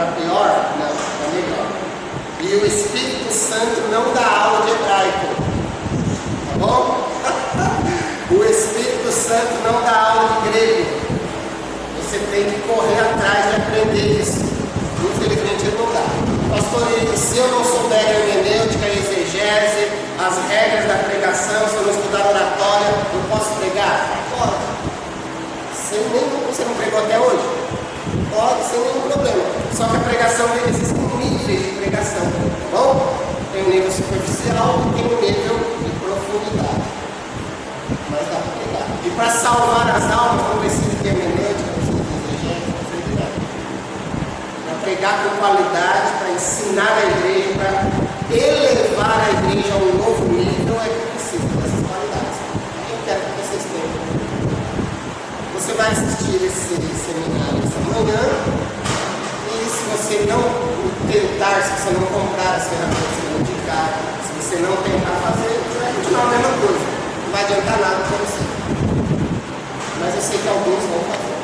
para pior? Não, para melhor. E o Espírito Santo não dá aula de hebraico, tá bom? O Espírito Santo não dá aula de grego. Você tem que correr atrás de aprender isso. Infelizmente ele não dá. Pastor, se eu não souber hermenêutica e exegese, as regras da pregação, se eu não estudar oratória, eu posso pregar? Pode. Você não pregou até hoje? Pode, sem nenhum problema. Só que a pregação existem níveis de pregação, tá bom? Tem um nível superficial e tem um nível de profundidade. Mas dá para pregar. E para salvar as almas, não precisa de hermenêutica, não precisa de exegese, não precisa de nada. Para pregar com qualidade, para ensinar a igreja, para elevar a igreja a um novo nível, é que precisa dessas qualidades. Eu quero que vocês tenham. Você vai assistir esse seminário essa manhã, e se você não tentar, se você não comprar as ferramentas, se não indicar, se você não tentar fazer, vai continuar a mesma coisa. Não vai adiantar nada para você. Mas eu sei que alguns vão fazer.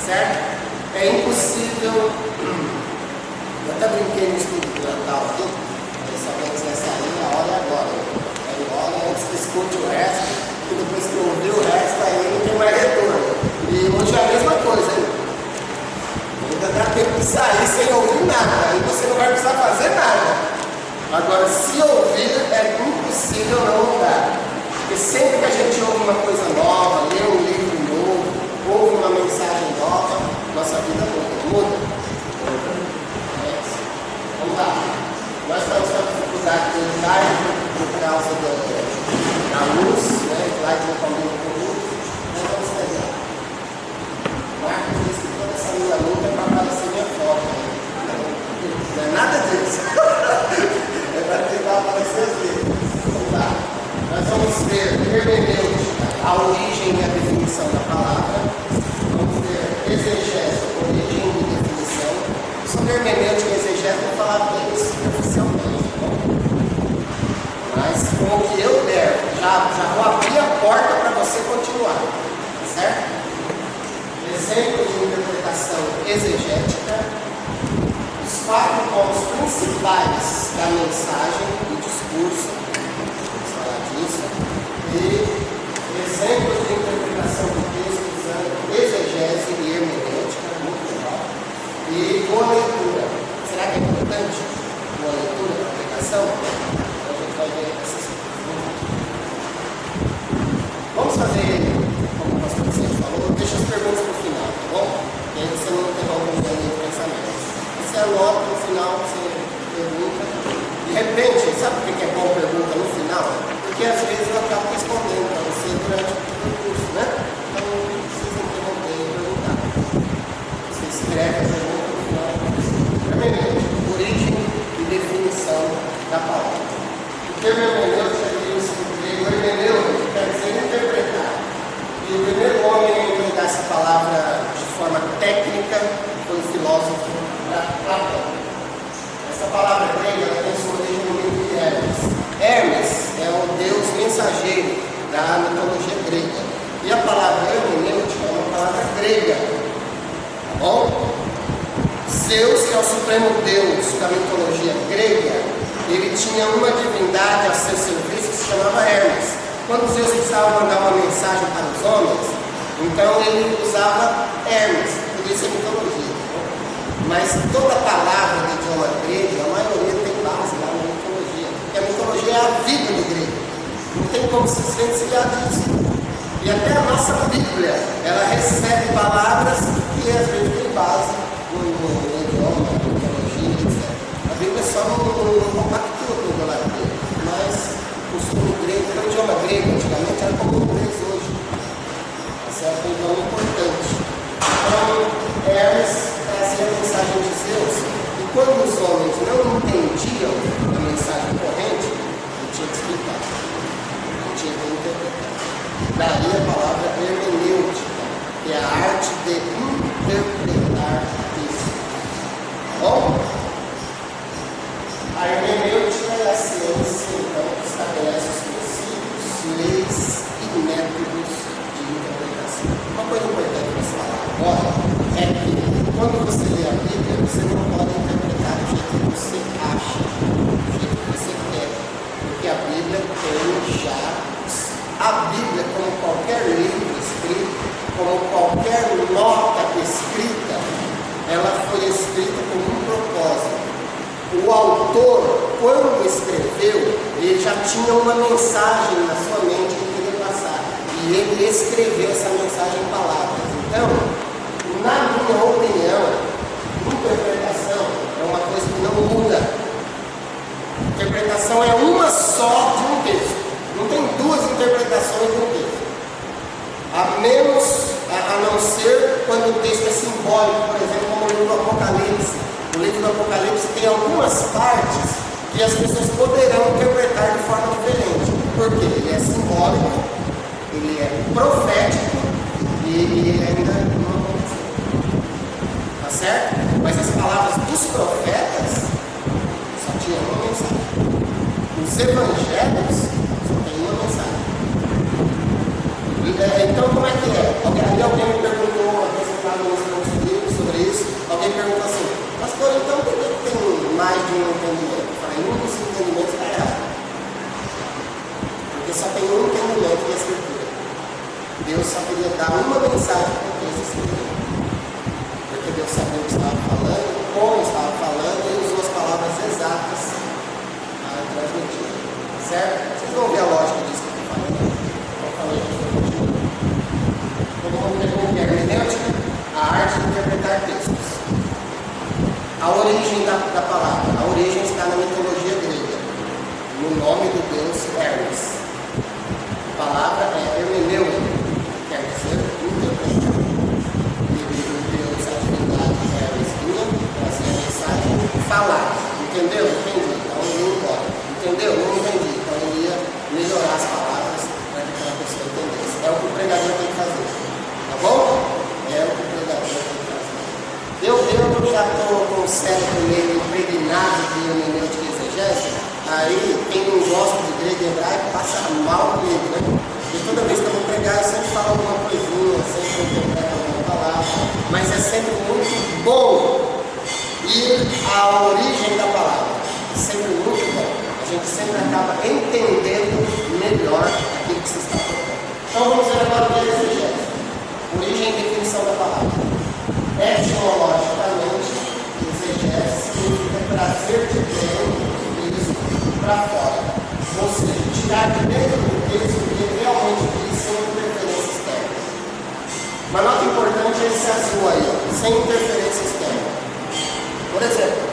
Certo? É impossível. Eu até brinquei no estudo do Natal aqui. Sabendo que vai sair, a hora é agora. Aí olha, antes que escute o resto, e depois que ouvir o resto, aí não tem mais retorno. E hoje é a mesma coisa, hein? Ainda dá tempo de sair sem ouvir nada. Aí você não vai precisar fazer nada. Agora, se ouvir, é impossível não mudar. Porque sempre que a gente ouve uma coisa nova, lê um livro novo, ouve uma mensagem nova, nossa vida muda. Vamos lá. Nós estamos com a dificuldade de slide por causa da luz, né? Slide não combina com luz. Nós vamos pegar. Marcos diz que toda essa minha luta é para aparecer minha foto. Não é nada disso. É para tentar aparecer as vezes. Vamos lá. Nós vamos ver hermenêutica, a origem e a definição da palavra. Vamos ver exegese, origem e definição. Sobre hermenêutica e exegese, eu vou falar bem superficialmente, tá bom? Mas com o que eu der, já vou abrir a porta para você continuar, certo? Exemplo de interpretação exegética. Os 4 pontos principais da mensagem e discurso, vamos falar disso, e exemplos de interpretação do texto usando exegese e hermenêutica, muito legal, e boa leitura. Será que é importante boa leitura para a pregação? Então a gente vai ver essas coisas. Vamos fazer, como o pastor Vicente falou, deixa as perguntas para o final, tá bom? E aí você não interrompe o meu pensamento. Você anota no final, você pergunta. De repente, sabe por que é bom pergunta no final? Porque às vezes eu acabo respondendo para você durante o curso, né? Então não precisa interromper e perguntar. Você escreve a pergunta no final. Hermenêutica, origem e definição da palavra. O termo hermenêutica é isso do grego hermenêutica, quer dizer interpretar. E o primeiro homem a empregar essa palavra de forma técnica foi o filósofo Platão. Essa palavra grega tem sua origem no mito de Hermes. Hermes é o deus mensageiro da mitologia grega. E a palavra hermenêutica é uma palavra grega. Tá bom? Zeus, que é o supremo deus da mitologia grega, ele tinha uma divindade a seu serviço que se chamava Hermes. Quando Zeus precisava mandar uma mensagem para os homens, então ele usava Hermes, por isso é mitologia. Mas toda palavra do idioma grego, a maioria tem base lá na mitologia. Porque a mitologia é a vida do grego. Não tem como se desvencilhar disso. E até a nossa Bíblia, ela recebe palavras que às vezes tem base no idioma, na mitologia, etc. A Bíblia só não compactua com o idioma grego. Mas o costume grego, o idioma grego antigamente era como o inglês hoje. Esse é um idioma importante. Então, Hermes trazia a mensagem de Zeus, e quando os homens não entendiam a mensagem corrente, ele tinha que explicar, ele tinha que interpretar. Daí a palavra hermenêutica, que é a arte de interpretar isso. Bom, a hermenêutica é a ciência, então, que estabelece os princípios, leis e métodos de interpretação. Uma coisa importante para se falar agora é Bíblia, você não pode interpretar do jeito que você acha, do jeito que você quer. Porque a Bíblia tem já. A Bíblia, como qualquer livro escrito, como qualquer nota escrita, ela foi escrita com um propósito. O autor, quando escreveu, ele já tinha uma mensagem na sua mente que queria passar. E ele escreveu essa mensagem em palavras. Então, na minha opinião, interpretação é uma coisa que não muda. Interpretação é uma só de um texto. Não tem duas interpretações de um texto. A não ser quando o texto é simbólico, por exemplo, como o livro do Apocalipse. O livro do Apocalipse tem algumas partes que as pessoas poderão interpretar de forma diferente. Porque ele é simbólico, ele é profético e ele ainda não aconteceu. Tá certo? Mas as palavras dos profetas só tinham uma mensagem. Os evangelhos só têm uma mensagem. Então, como é que é? Alguém me perguntou, apresentado nos meus livros sobre isso, alguém perguntou assim, pastor, então por que tem mais de um entendimento? Eu falei, um dos entendimentos está errado. Porque só tem um entendimento na Escritura. Deus só queria dar uma mensagem para o texto escrito. Porque Deus sabia o que estava falando, como estava falando, e usou as palavras exatas para transmitir. Certo? Vocês vão ver a lógica disso que eu estou falando. Eu falei que foi contigo. Todo mundo pegou o que é hermenêutica, a arte de interpretar textos. A origem da palavra. A origem está na mitologia grega, no nome do deus Hermes. A palavra é hermeneuta, quer dizer interpretar. E o deus, a divindade Hermes vinha trazer a mensagem, falar. Entendeu? Entendi. Então eu ia embora. Entendeu? Não entendi. Então eu ia melhorar as palavras para que aquela pessoa entendesse. É o que o pregador tem que fazer. Tá bom? É o que o pregador tem que fazer. Eu já estou com o cérebro meio impregnado de hermenêutica e exegese, aí quem não gosta de grego e hebraico passa mal comigo, né? E toda vez que eu vou pregar, eu sempre falo alguma coisinha, sempre interpreto alguma palavra, mas é sempre muito bom ir à origem da palavra. É sempre muito bom. A gente sempre acaba entendendo melhor aquilo que você está falando. Então vamos ver agora o que é exegese. Origem e definição da palavra. Etimologicamente, exegese significa trazer de dentro do texto para fora. Ou seja, tirar de dentro do texto o que realmente diz sem interferência externa. Uma nota importante é esse azul aí, ó, sem interferência externa. Por exemplo,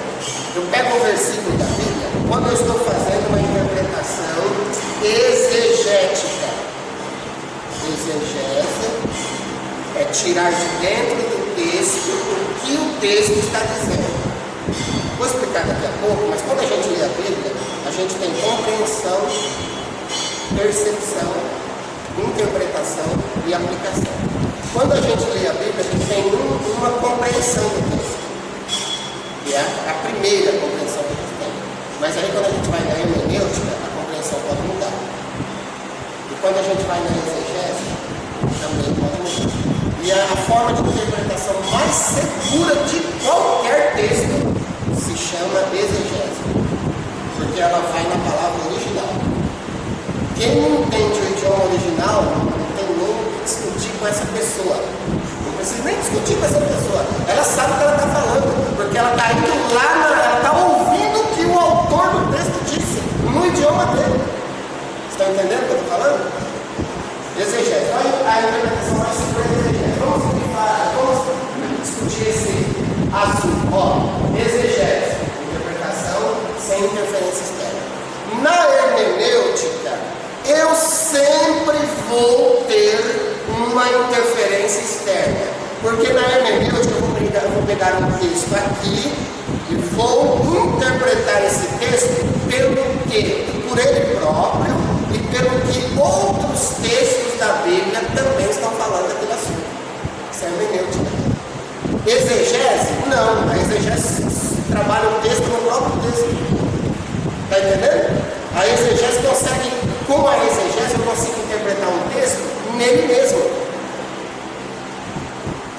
eu pego o versículo da Bíblia quando eu estou fazendo uma interpretação exegética. Exegese é tirar de dentro do texto o que o texto está dizendo. Vou explicar daqui a pouco, mas quando a gente lê a Bíblia, a gente tem compreensão, percepção, interpretação e aplicação. Quando a gente lê a Bíblia, a gente tem uma compreensão do texto, que é a primeira compreensão que a gente tem. Mas aí quando a gente vai na hermenêutica, a compreensão pode mudar. E quando a gente vai na exegese, também pode mudar. E a forma de interpretação mais segura de qualquer texto se chama exegese, porque ela vai na palavra original. Quem não entende o idioma original não tem nem que discutir com essa pessoa. Não precisa nem discutir com essa pessoa. Ela sabe o que ela está falando, porque ela está indo lá, ela está ouvindo o que o autor do texto disse no idioma dele. Você está entendendo o que eu estou falando? Exegese. Olha a interpretação mais segura de exegese. Vamos discutir esse assunto. Ó, exegese, interpretação sem interferência externa. Na hermenêutica, eu sempre vou ter uma interferência externa. Porque na hermenêutica eu vou pegar um texto aqui e vou interpretar esse texto pelo que? Por ele próprio e pelo que outros textos da Bíblia também estão falando daquele assunto. Isso é hermenêutica. Exegese? Não, a exegese trabalha o texto no próprio texto. Está entendendo? A exegese consegue, com a exegese eu consigo interpretar um texto nele mesmo.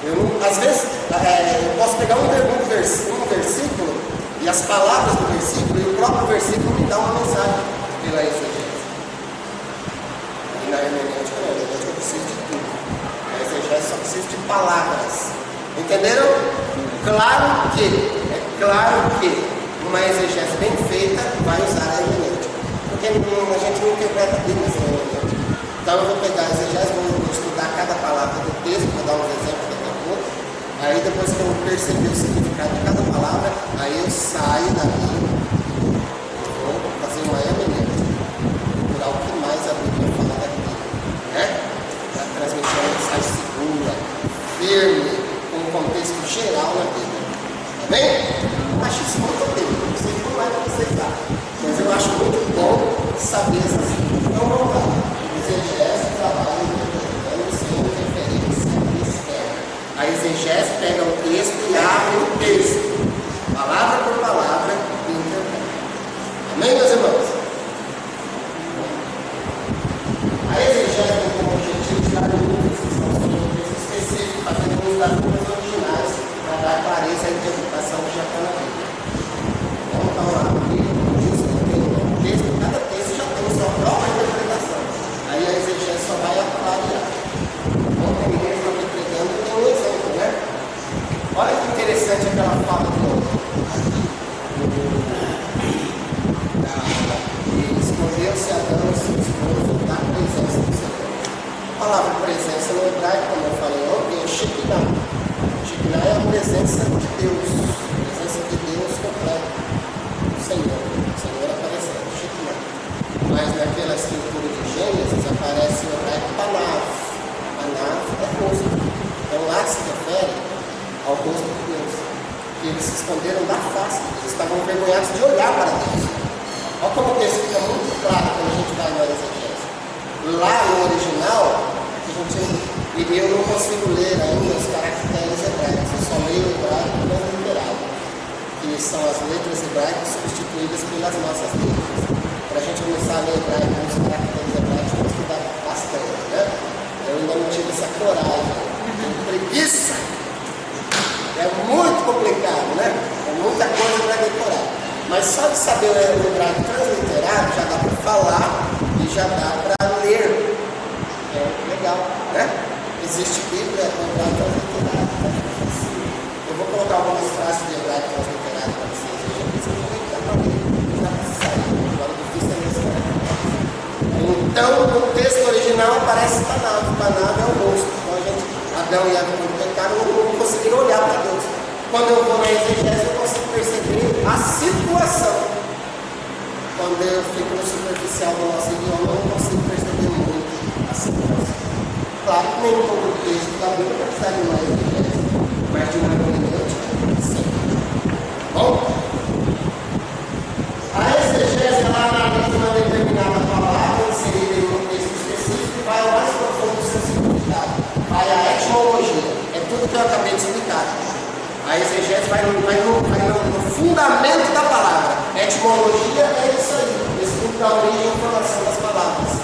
Às vezes, eu posso pegar um versículo e as palavras do versículo, e o próprio versículo me dá uma mensagem pela exegese. E na hermenêutica, não, eu preciso de tudo. Na exegese só preciso de palavras. Entenderam? Claro que uma exegese bem feita vai usar a hermenêutica. Porque a gente não interpreta a Bíblia sem hermenêutica. Então eu vou pegar a exegese, vou estudar cada palavra do texto, vou dar uns exemplos daqui a pouco. Aí depois que eu perceber o significado de cada palavra, aí eu saio dali e vou fazer uma hermenêutica, procurar o que mais a Bíblia fala daquilo, né? Para transmitir uma mensagem segura, firme, com um contexto geral na Bíblia. Tá bem? Eu acho isso muito bem, não sei como é que vocês acham, mas eu acho muito bom saber essas coisas. Então vamos lá. Exegese trabalha interpretando sem interferência externa. A exegese pega o texto e abre o texto, palavra por palavra, e interpreta. Amém, meus irmãos? A exegese tem como objetivo tirar dúvidas que são sobre um texto específico, fazendo uso das línguas originais para dar clareza à interpretação que já está na Bíblia. Então, está lá, a Bíblia diz que tem um texto, cada texto já tem sua própria interpretação. Aí a exegese só vai clarear. Ontem mesmo eu estou pregando, tem um exemplo, né? Olha que interessante aquela fala de novo. E escondeu-se Adão e seu esposo da presença do Senhor. A palavra presença no hebraico, como eu falei ontem, é Shekinah. Shekinah é a presença de Deus. A presença de Deus completa. O Senhor aparecendo, Shekinah. Mas naquela escritura de Gênesis aparece o hebraico Panav. Panav é rosto. Então lá se refere ao rosto de Deus. Que eles se esconderam da face, eles estavam envergonhados de olhar para Deus. Olha como o texto fica muito claro quando a gente vai na exegese. Lá no original, eu não consigo ler ainda os caracteres hebraicos, eu só leio o hebraico transliterado, que são as letras hebraicas substituídas pelas nossas letras. Para a gente começar a ler hebraico, os caracteres hebraicos, tem que estudar bastante, né? Eu ainda não tive essa coragem, tenho preguiça. É muito complicado, né? É muita coisa para decorar. Mas só de saber o hebraico transliterado já dá para falar e já dá para ler. É legal, né? Existe Bíblia com hebraico transliterado. Eu vou colocar algumas frases de hebraico transliterado para vocês. Eu já pensei que dá para ler. Já precisa sair. Agora o difícil é esse, né? Então, no texto original aparece Panav. Panav é o rosto. Então, Adão e Eva, quando pecaram, não conseguiram olhar para Deus. Quando eu vou na exegese, eu consigo perceber a situação. Quando eu fico no superficial do nosso idioma, eu não consigo perceber muito a situação. Claro que nem todo o texto da Bíblia precisa de uma exegese, mas de uma hermenêutica, sim. Bom? A exegese, ela analisa uma determinada palavra inserida em um texto específico e vai ao mais profundo do seu significado. Vai à etimologia. É tudo que eu acabei de explicar. A exegese vai no fundamento da palavra. Etimologia é isso aí. Estudo da origem e informação das palavras.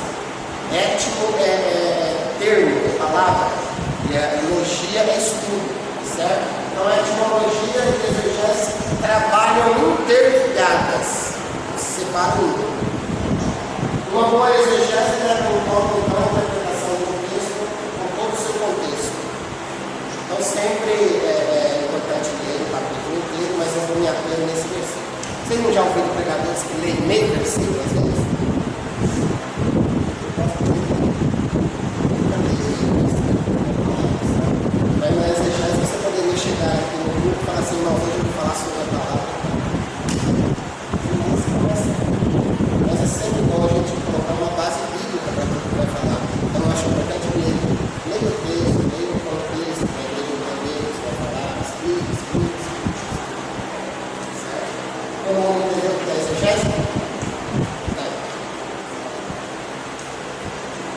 Termo, palavra. E a logia é estudo, certo? Então a etimologia e a exegese trabalham interligadas. Separam. Uma boa exegese leva em conta então a interpretação do texto com todo o seu contexto. Então sempre é importante ler o capítulo inteiro, mas eu vou me apegar nesse versículo. Vocês não já ouviram pregadores que leem meio versículo às vezes? Mas na exegese você poderia chegar aqui no grupo e falar assim, não, hoje eu vou falar sobre a palavra. Mas é sempre bom a gente colocar uma base bíblica para tudo que vai falar. Então eu acho importante ler o texto, ler o contexto, ler o entender o que vai falar, explica. Certo? Todo mundo entendeu o que é exegese?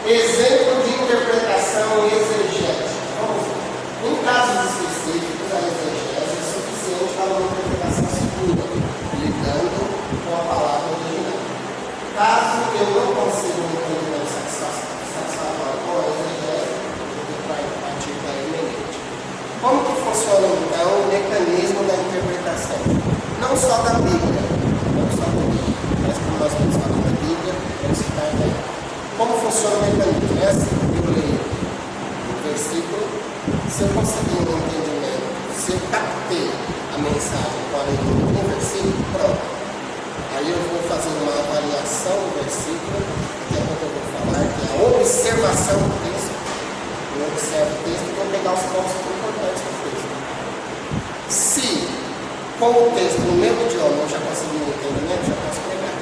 Exemplo de interpretação exegética. Vamos ver. Em casos específicos, a exegese é suficiente para uma interpretação segura, lidando com a palavra original. Caso eu não consiga um entendimento satisfatório com a exegese, eu vou partir para a hermenêutica. Como que funciona então o mecanismo da interpretação? Não só da Bíblia, mas como nós vamos falar da Bíblia, vamos citar daí. Como funciona o mecanismo? É assim, eu leio o versículo, se eu conseguir um entendimento, se eu captei a mensagem com a leitura do versículo, pronto. Aí eu vou fazer uma avaliação do versículo, que é o que eu vou falar, que é a observação do texto. Eu observo o texto e vou pegar os pontos importantes do texto. Se, com o texto no meu idioma, eu já consegui um entendimento, já posso pregar.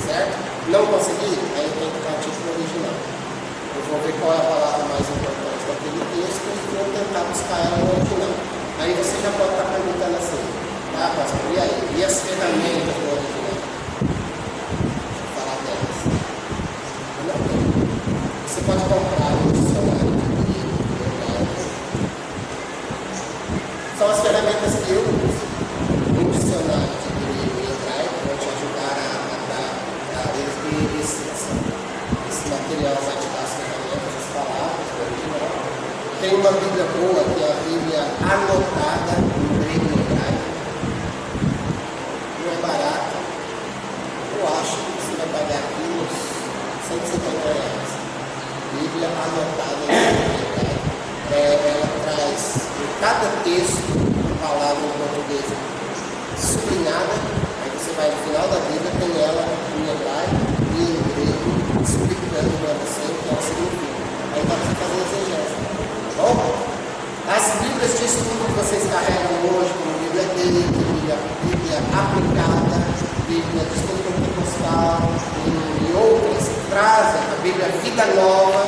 Certo? Não consegui? Aí eu tenho que partir para o original. Eu vou ver qual é a palavra mais importante daquele texto e vou tentar buscar ela no original. Aí você já pode estar perguntando assim, tá, pastor, e aí? E as ferramentas do original? Vou falar delas. Eu não tenho. Você pode comprar um dicionário de grego, hebraico. São as ferramentas que eu uso. Um dicionário de grego e hebraico vai te ajudar a dar esse material, vai te dar as ferramentas, as palavras do original. Tem uma Bíblia boa, que é a Bíblia anotada em grego e hebraico. Não é barato. Eu acho que você vai pagar aqui uns R$150. Bíblia anotada em hebraico. Ela traz em cada texto a palavra em português sublinhada. Aí você vai no final da Bíblia, tem ela em hebraico e em grego, explicando para você o que ela significa. Aí dá para você fazer exegese. Tá bom? As Bíblias de estudo que vocês carregam hoje, como Bíblia dele, Bíblia aplicada, Bíblia de estudo pentecostal e outras, trazem a Bíblia Vida Nova,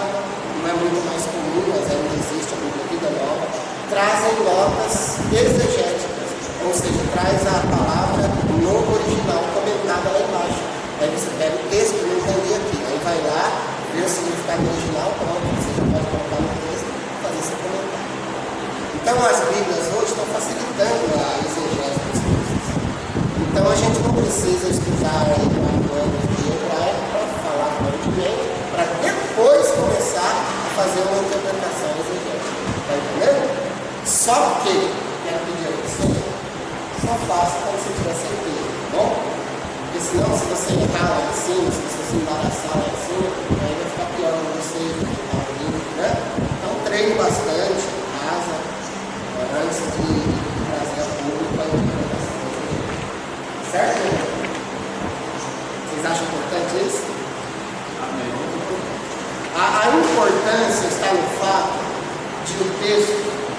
não é muito mais comum, mas ainda existe a Bíblia Vida Nova, trazem notas exegéticas, ou seja, traz a palavra no original comentada lá embaixo. Aí você pega o texto, não entendi aqui, aí vai lá, vê o significado original, pronto, você já pode colocar no texto e fazer seu comentário. Então as Bíblias hoje estão facilitando a exegese dos textos. Então a gente não precisa estudar aí 4 anos de hebraico para falar fluentemente, para depois começar a fazer uma interpretação exegética. Está entendendo? Só que, quero pedir a você, só faça como se tivesse certeza, tá bom? Porque senão, se você errar lá em cima, se você se embaraçar lá em cima, aí vai ficar pior para você, né? Então treine bastante em casa, antes de trazer a público a interpretação. Certo? Vocês acham importante isso? Amém. A importância está no fato de o texto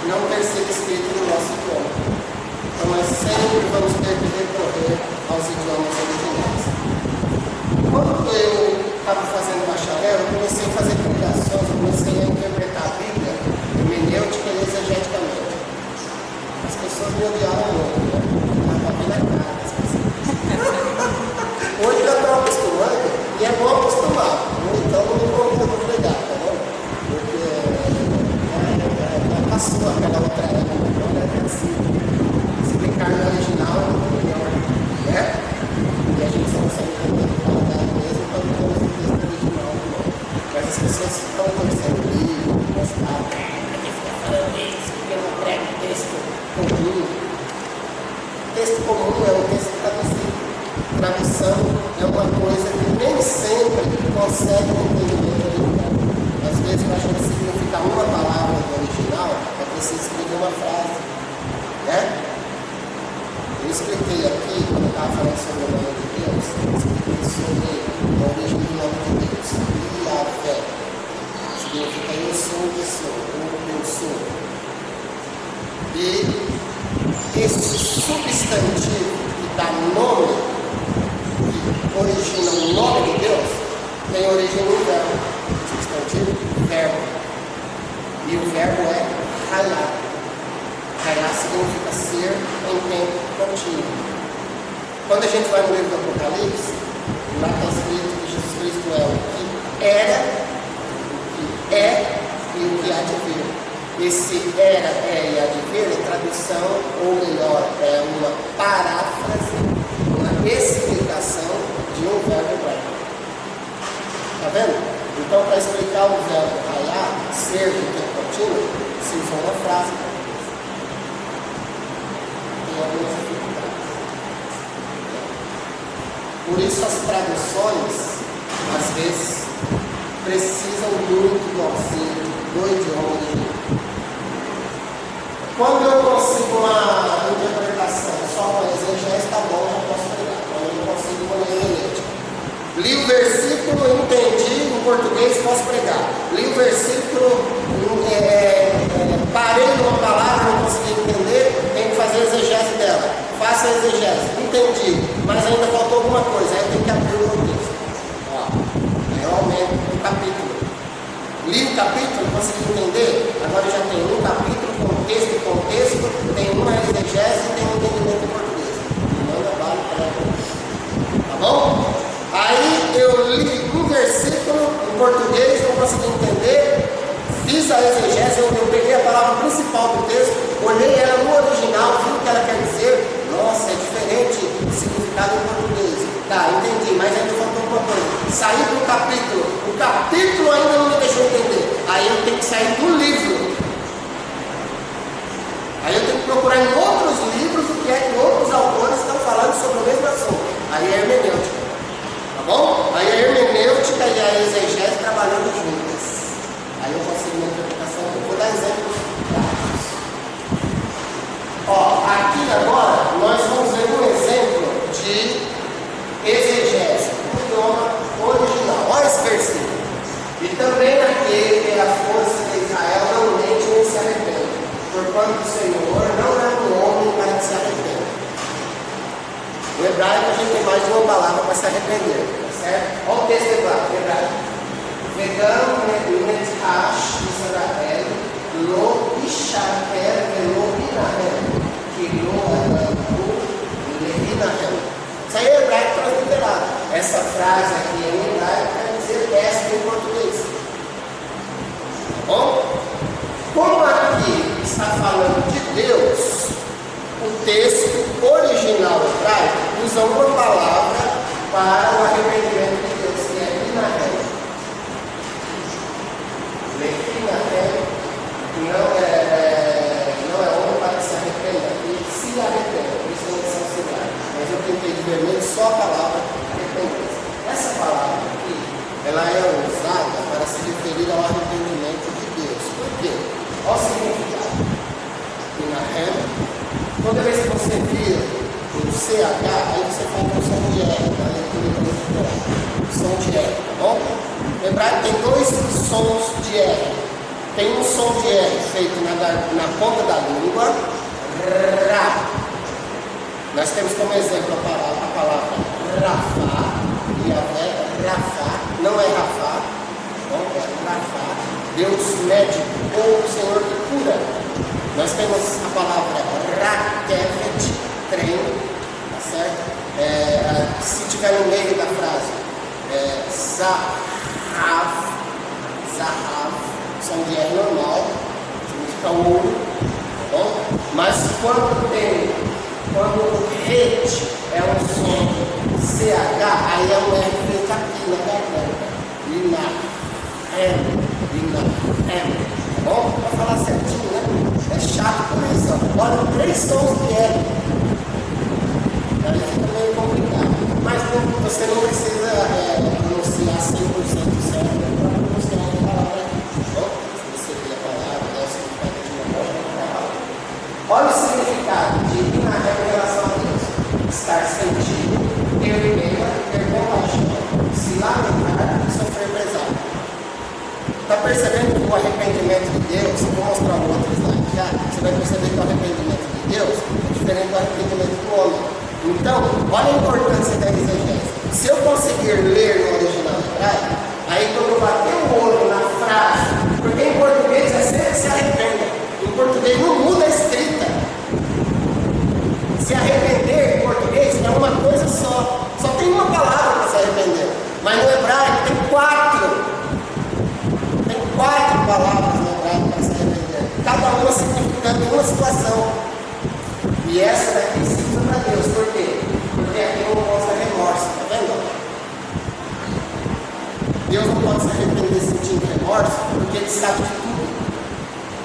não ter sido escrito no nosso idioma. Então nós sempre vamos ter que recorrer aos idiomas originais. Quando eu estava fazendo bacharel, eu comecei a fazer pregações, eu comecei a interpretar a Bíblia hermenêutica e exegeticamente. As pessoas me odiaram muito, né? Estava bem na cara das pessoas. Hoje eu estou acostumando e é bom acostumar. Então não me convido para pregar, tá bom? Porque passou aquela outra época, agora é assim. Explicar no original é muito melhor, né? E a gente só consegue entender o paladar mesmo quando temos o texto original, né? Mas as pessoas ficam torcendo o livro, gostar, porque fica falando isso, porque não prega o texto comum. O texto comum é um texto traduzido. Tradução é uma coisa que nem sempre consegue entender o original. Às vezes, para a gente significar uma palavra do original, é preciso escrever uma frase, né? Eu expliquei aqui, quando eu estava falando sobre o nome de Deus, eu expliquei sobre a origem do nome de Deus. Yahvé significa eu sou o que sou, eu sou. E esse substantivo que dá nome, que origina o nome de Deus, tem origem no verbo. Substantivo, verbo. E o verbo é raiá. Raiá significa ser em tempo contínuo. Quando a gente vai no livro do Apocalipse, lá está escrito que Jesus Cristo é o que era, o que é e o que há de vir. Esse era, é e há de vir é tradução, ou melhor, é uma paráfrase, uma explicação de um verbo hebraico. Está vendo? Então, para explicar o verbo raiá, ser em tempo contínuo, latino se usa uma frase para isso. Tem algumas dificuldades. Por isso as traduções, às vezes, precisam muito do auxílio do idioma original. Quando eu consigo uma interpretação só com a exegese, está bom, eu posso pegar. Quando eu não consigo com a hermenêutica. Li o versículo, entendi, em português posso pregar. Li o versículo, parei numa palavra, não consegui entender, tenho que fazer a exegese dela. Faça a exegese, entendi, mas ainda faltou alguma coisa, aí tem que abrir o contexto. Ó, aí eu aumento o capítulo. Li o capítulo, consegui entender, agora já tem um capítulo, contexto, tem uma exegese e tem um entendimento em português. Manda vale para tá bom? Aí eu li um versículo em português, não consegui entender, fiz a exegese, eu peguei a palavra principal do texto, olhei ela no original, vi o que ela quer dizer, nossa, é diferente o significado em português. Tá, entendi, mas ainda faltou alguma coisa. Saí do capítulo, o capítulo ainda não me deixou entender. Aí eu tenho que sair do livro. Aí eu tenho que procurar em outros livros o que é que outros autores estão falando sobre o mesmo assunto. Aí é hermenêutica. Tá bom? Aí a hermenêutica e a exegese trabalhando juntas. Aí eu consigo uma interpretação. Eu vou dar exemplos práticos. Ó, aqui agora nós vamos ver um exemplo de exegese, o idioma original. Olha esse versículo. E também aquele que é a força de Israel não mente nem se arrepende, porquanto o Senhor não é um homem para que se arrependa. No hebraico a gente tem mais de uma palavra para se arrepender, certo? Olha o texto hebraico. Vegam nethash Israel lo ishaker velo inahem que lo anahu lehinahem. Isso aí é hebraico transliterado. Essa frase aqui em hebraico quer dizer esta em português. Tá bom? Como aqui está falando de Deus, o texto original hebraico usa uma palavra para o arrependimento de Deus, que é Lehinahem. Lehinahem não é homem para que se arrependa, e se arrependa, por isso não são auxiliar. Mas eu tentei de vermelho só a palavra arrependência. Essa palavra aqui, ela é usada para se referir ao arrependimento de Deus. Por quê? Olha o significado. Lehinahem, toda vez que você vira o CH, aí você faz o som de R, na leitura do literal. Som de R, tá bom? O hebraico tem dois sons de R. Tem um som de R feito na ponta da língua, Ra. Nós temos como exemplo a palavra Rafá, e a Rafá, não é Rafá, bom, é Rafá, Deus médico, ou o Senhor que cura. Nós temos a palavra Rakevet, trem, tá certo? Se tiver no meio da frase, Zahav, som de R normal, significa ouro, tá bom? Mas quando o rete é um som CH, aí é um R feito aqui na garganta. Linahem, tá bom? Para falar certinho, né? É chato correção. Olha, 3 sons de R. Aí fica meio complicado. Mas você não precisa pronunciar 100% certo para pronunciar a palavra aqui. Tá bom? Se você vê a palavra, dá o significado de uma palavra. Olha o significado de Linahem em relação a Deus. Estar sentido, ter pena, ter compaixão, se lamentar e sofrer pesado. Está percebendo que o arrependimento de Deus, eu vou mostrar um outro slide já, você vai perceber que o arrependimento de Deus é diferente do arrependimento do homem. Então, olha a importância da exegese. Se eu conseguir ler no original hebraico, aí quando eu bater o olho na frase, porque em português é sempre se arrependa, em português não muda a escrita. Se arrepender em português é uma coisa só tem uma palavra para se arrepender, mas no hebraico tem 4 palavras no hebraico para se arrepender, cada uma significando uma situação. E essa daqui se usa para Deus, por quê? Porque aqui não mostra remorso, tá vendo? Deus não pode se arrepender sentindo remorso, porque Ele sabe de tudo.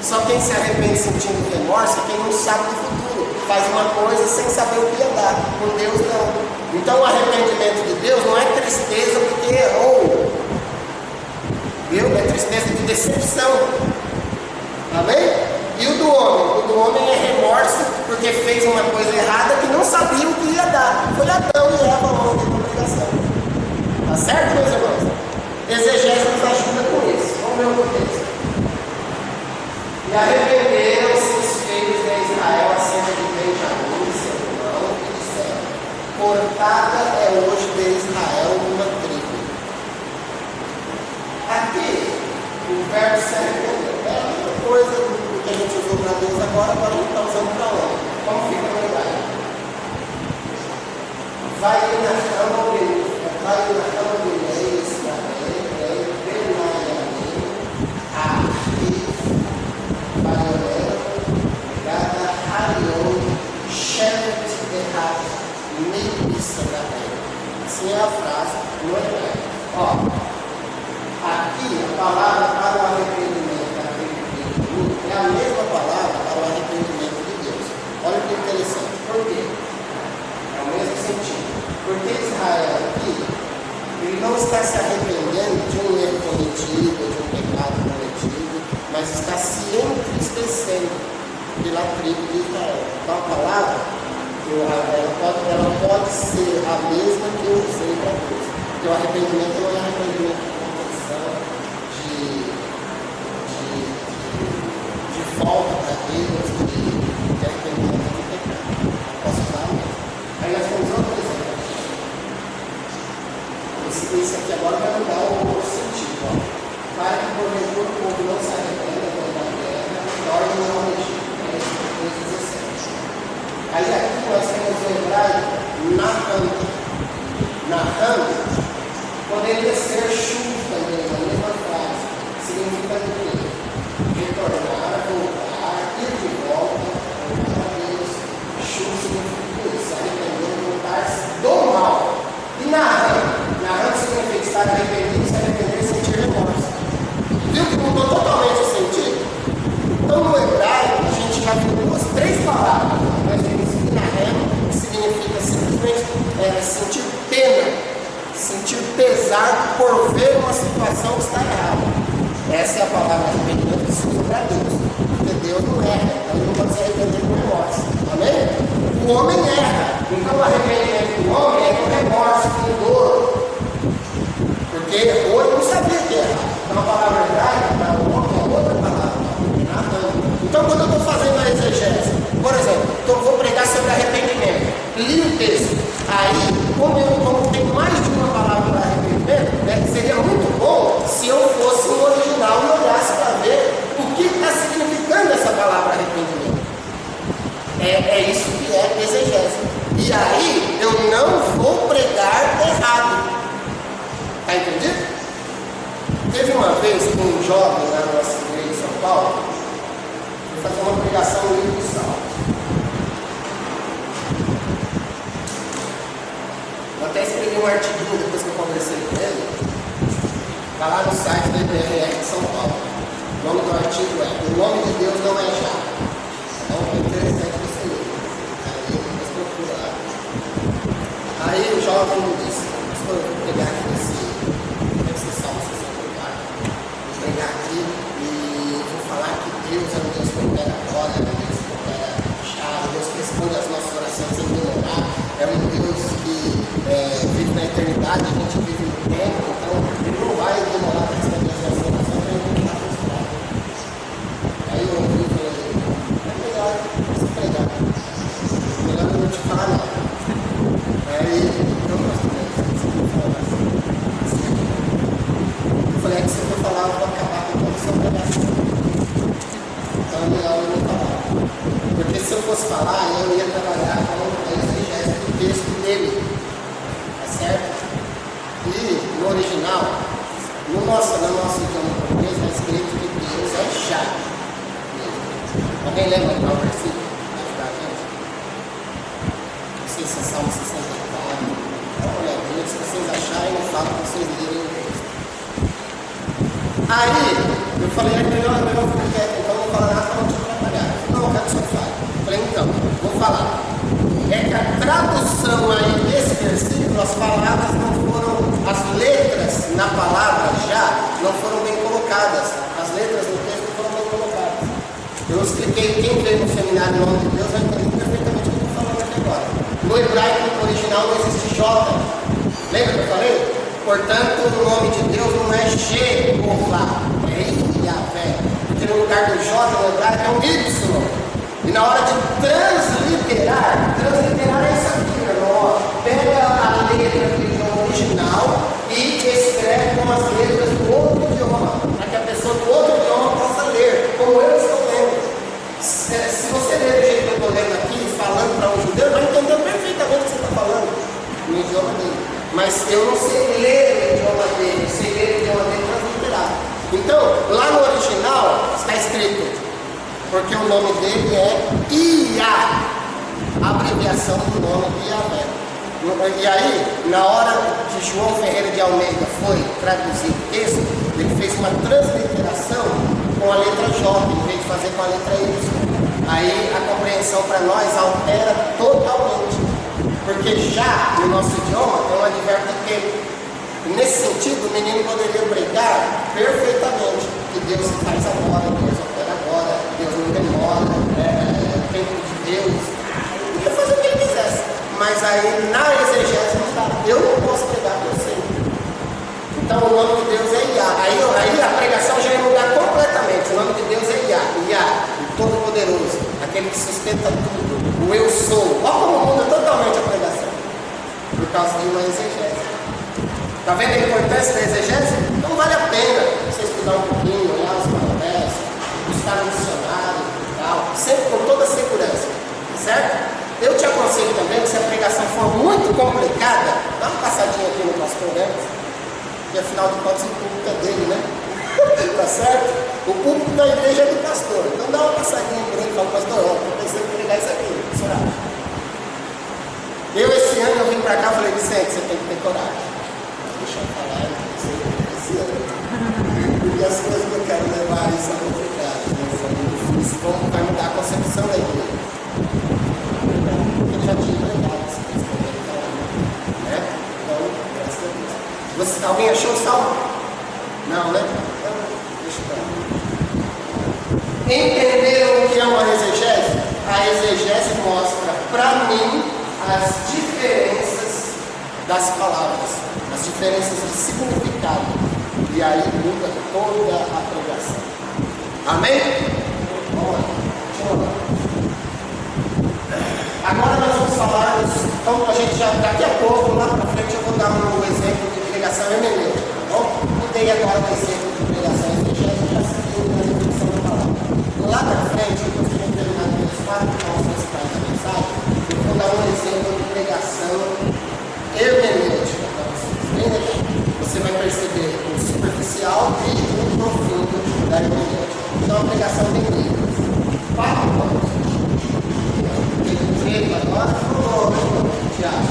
Só quem se arrepende sentindo remorso é quem não sabe do futuro. Faz uma coisa sem saber o que ia dar. Com Deus não. Então o arrependimento de Deus não é tristeza porque errou. Viu? É tristeza de decepção. Amém? E o do homem? O do homem é remorso porque fez uma coisa errada que não sabia o que ia dar. Foi Adão e Eva ao longo da pregação. Tá certo, meus irmãos? Exegese nos ajuda com isso. Vamos ver o contexto. E arrependeram-se os filhos de Israel acerca de Benjamim, seu irmão, e disseram: cortada é hoje de Israel uma tribo. Aqui, o verbo se arrependeu. É a mesma coisa do que a gente usou para Deus agora a gente está usando para homem. Como fica no hebraico? Vai na cama de leis, assim é a frase no hebraico. Ó, aqui a palavra para o arrependimento é a mesma palavra para o arrependimento de Deus. Olha que interessante. Por quê? É o mesmo sentido. Porque Israel aqui, ele não está se arrependendo de um erro cometido, de um pecado cometido, mas está se entristecendo pela tribo de Israel. Então a palavra, ela pode ser a mesma que eu usei para Deus. Porque o arrependimento não é arrependimento de conversão, de volta para Deus, de arrependimento de pecado. Posso usar mesmo. Aí nós temos outro exemplo. Esse aqui agora vai mudar o sentido. Ó. Para que porventura o povo não se arrependa da terra, torne ao Egito. Aí aqui nós temos o hebraico narrando, poderia ser chuva também, na mesma frase. Significa o quê? Retornar, voltar, ir de volta, voltar a Deus. Chuva significa isso, arrepender, voltar-se do mal. E narrando significa estar arrependido, se arrepender e sentir remorso. Viu que mudou totalmente o sentido? Então no hebraico a gente já viu três palavras. Nós temos que significa simplesmente sentir pena, sentir pesar por ver uma situação que está errada. Essa é a palavra arrependimento que se usa para Deus. Porque Deus não erra, então ele não pode se arrepender com remorso. Amém? O homem erra. Então o arrependimento do homem é com remorso, com dor. Porque errou e não sabia que era. Então a palavra hebraica para o homem é outra palavra. Então quando eu estou fazendo a exegese, por exemplo, vou pregar sobre arrependimento, li o texto, aí como tem mais de uma palavra para arrependimento, seria muito bom se eu fosse no original e olhasse para ver o que está significando essa palavra arrependimento. É isso que é exegese. E aí eu não vou pregar errado. Está entendido? Teve uma vez que um jovem lá na nossa igreja em São Paulo foi fazer uma pregação no livro de Salmos. Eu até escrevi um artigo depois que eu conversei com ele. Está lá no site da IBRR de São Paulo. O nome do artigo é O Nome de Deus Não É Já. Então é interessante você ler. Aí depois procura lá. Aí o jovem me disse: pastor, eu vou pregar aqui nesse Salmo 64. Vou pregar aqui e vou falar que Deus é um Deus que opera agora, é um Deus que opera já, é um Deus que responde às nossas orações sem demorar, é um Deus que vive na eternidade, a gente vive no tempo, então ele não vai demorar para responder as nossas orações, para ele não está. Aí eu ouvi e falei: é melhor você pregar, é melhor eu não te falar nada. Aí eu falei: é que se eu for falar, eu vou acabar com toda a sua pregação. Então é melhor eu não falar. Porque se eu fosse falar, eu ia trabalhar com a exegese do texto dele. Tá certo? E no original, no nosso idioma português, está escrito que Deus é já. Alguém lembra qual versículo? Não sei se é Salmo 64. Dá uma olhadinha, se vocês acharem, eu falo para vocês lerem o texto. Aí, eu falei: é melhor ficar quieto, então eu vou falar nada Eu expliquei, quem veio no seminário no nome de Deus vai entender perfeitamente o que eu estou falando aqui agora. No hebraico, no original, não existe J. Lembra que eu falei? Portanto, o nome de Deus não é Jeová, é Yahvé. Porque no lugar do J no hebraico é um Y. E na hora de transliterar é isso aqui, meu irmão. Pega a letra do idioma original e escreve com as letras do outro idioma, para que a pessoa do outro idioma possa ler, como eu estou lendo. Se você ler do jeito que eu estou lendo aqui, falando para um judeu, vai entender perfeitamente o que você está falando no idioma dele. Mas eu não sei ler o idioma dele, sei ler o idioma dele transliterado. Então, lá no original está escrito, porque o nome dele é Ia, a abreviação do nome de Yahvé. E aí, na hora que João Ferreira de Almeida foi traduzir o texto, ele fez uma transliteração com a letra J, em vez de fazer com a letra Y. Aí a compreensão para nós altera totalmente, porque já no nosso idioma é um advérbio de tempo. Nesse sentido, o menino poderia pregar perfeitamente que Deus se faz agora, Deus opera agora, Deus não demora, tempo de Deus. Podia fazer o que ele quisesse. Mas aí na exegese não dá. Eu não posso pregar por você. Então o nome de Deus é Iá. Aí a pregação já ia mudar completamente. O nome de Deus é Iá. Iá, o Todo-Poderoso, aquele que sustenta tudo. O Eu Sou. Olha como muda totalmente a pregação. Por causa de uma exegese. Está vendo a importância da exegese? Então vale a pena você estudar um pouquinho, olhar os papéis, buscar um dicionário e tal, sempre com toda a segurança, certo? Eu te aconselho também que se a pregação for muito complicada, dá uma passadinha aqui no pastor antes, porque afinal de contas o púlpito é dele, né? Tá certo? O púlpito da igreja é do pastor, então dá uma passadinha por ele e fala, pastor, ó, eu pensei em pregar isso aqui, será? Esse ano eu vim pra cá e falei, Vicente, você tem que ter coragem. Deixa eu falar, esse ano. Porque as coisas que eu quero levar aí são complicadas, né? São muito difíceis, vai mudar a concepção da igreja. Eu já tinha pregado esse texto que eu falar, né? Então, graças a Deus. Alguém achou o salmo? Não, né? Então, deixa eu ver. Entenderam o que é uma exegese? A exegese mostra para mim as diferenças das palavras, as diferenças de significado, e aí muda toda a pregação. Amém? Vamos lá, continua. Agora nós vamos falar, então a gente já, daqui a pouco, lá para frente, eu vou dar um exemplo de pregação hermenêutica, tá bom? Mudei agora o exemplo de pregação exegética, já seguiu na definição da palavra. Lá para frente, depois que a gente terminar os 4 pontos principais da mensagem, eu vou dar um exemplo de pregação hermenêutica para vocês. Bem legal. Você vai perceber o superficial e o profundo da hermenêutica. Então, a pregação tem livros. 4 pontos. Tem um jeito agora, Tiago.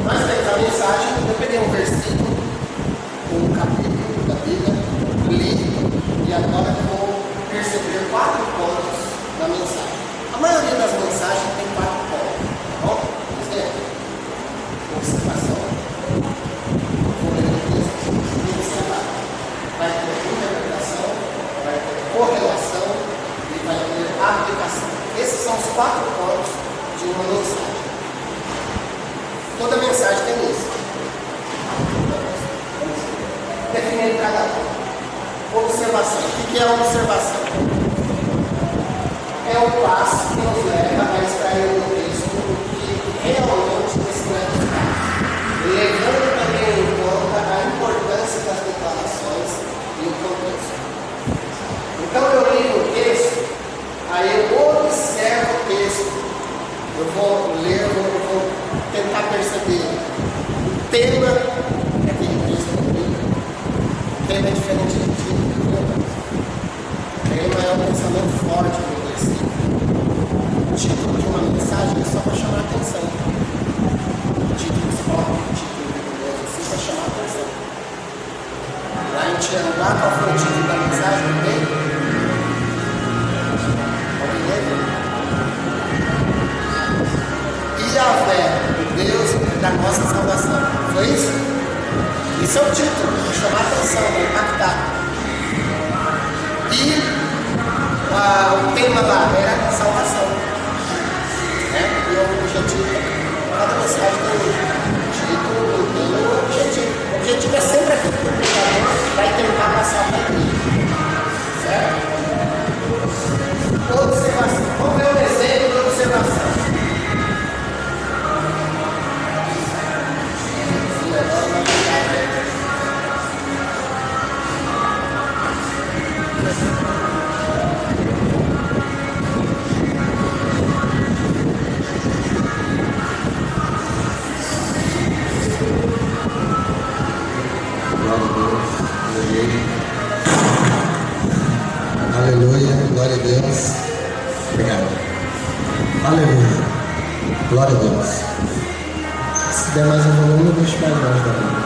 Nós temos a mensagem, eu peguei um versículo, um capítulo da Bíblia, li, e agora eu vou perceber 4 pontos da mensagem. A maioria das mensagens tem 4 pontos, tá bom? Exemplo, observação, vou ler o texto e observar. Vai ter interpretação, vai ter correlação e vai ter aplicação. Esses são os 4 pontos de uma mensagem. Toda mensagem tem isso. Definir cada um. Observação. O que é a observação? É o passo que nos leva a extrair do texto o que realmente descreve, levando também em conta a importância das declarações e o contexto. Então eu li o texto, aí eu observo o texto, eu vou ler, eu vou tentar perceber o tema daquele texto da Bíblia. O tema é diferente do título. O tema é um pensamento forte do versículo. O título de uma mensagem é só para chamar a atenção. O título que se coloca no título rigoroso assim para chamar a atenção. Lá em Tiago, qual foi o título da mensagem dele? Alguém lembra? Yahvé, o Deus da nossa salvação. Foi isso? Esse é o título, para chamar a atenção, para impactar. E o tema lá era salvação. E o objetivo, cada mensagem tem um título, tem um objetivo. O objetivo é sempre aquilo que o pregador vai tentar passar para mim. Certo? Observação. Vamos ver um exemplo de observação. Aleluia, glória a Deus. Obrigado. Aleluia, glória a Deus. Se der mais um volume, eu deixo mais longe da Bíblia.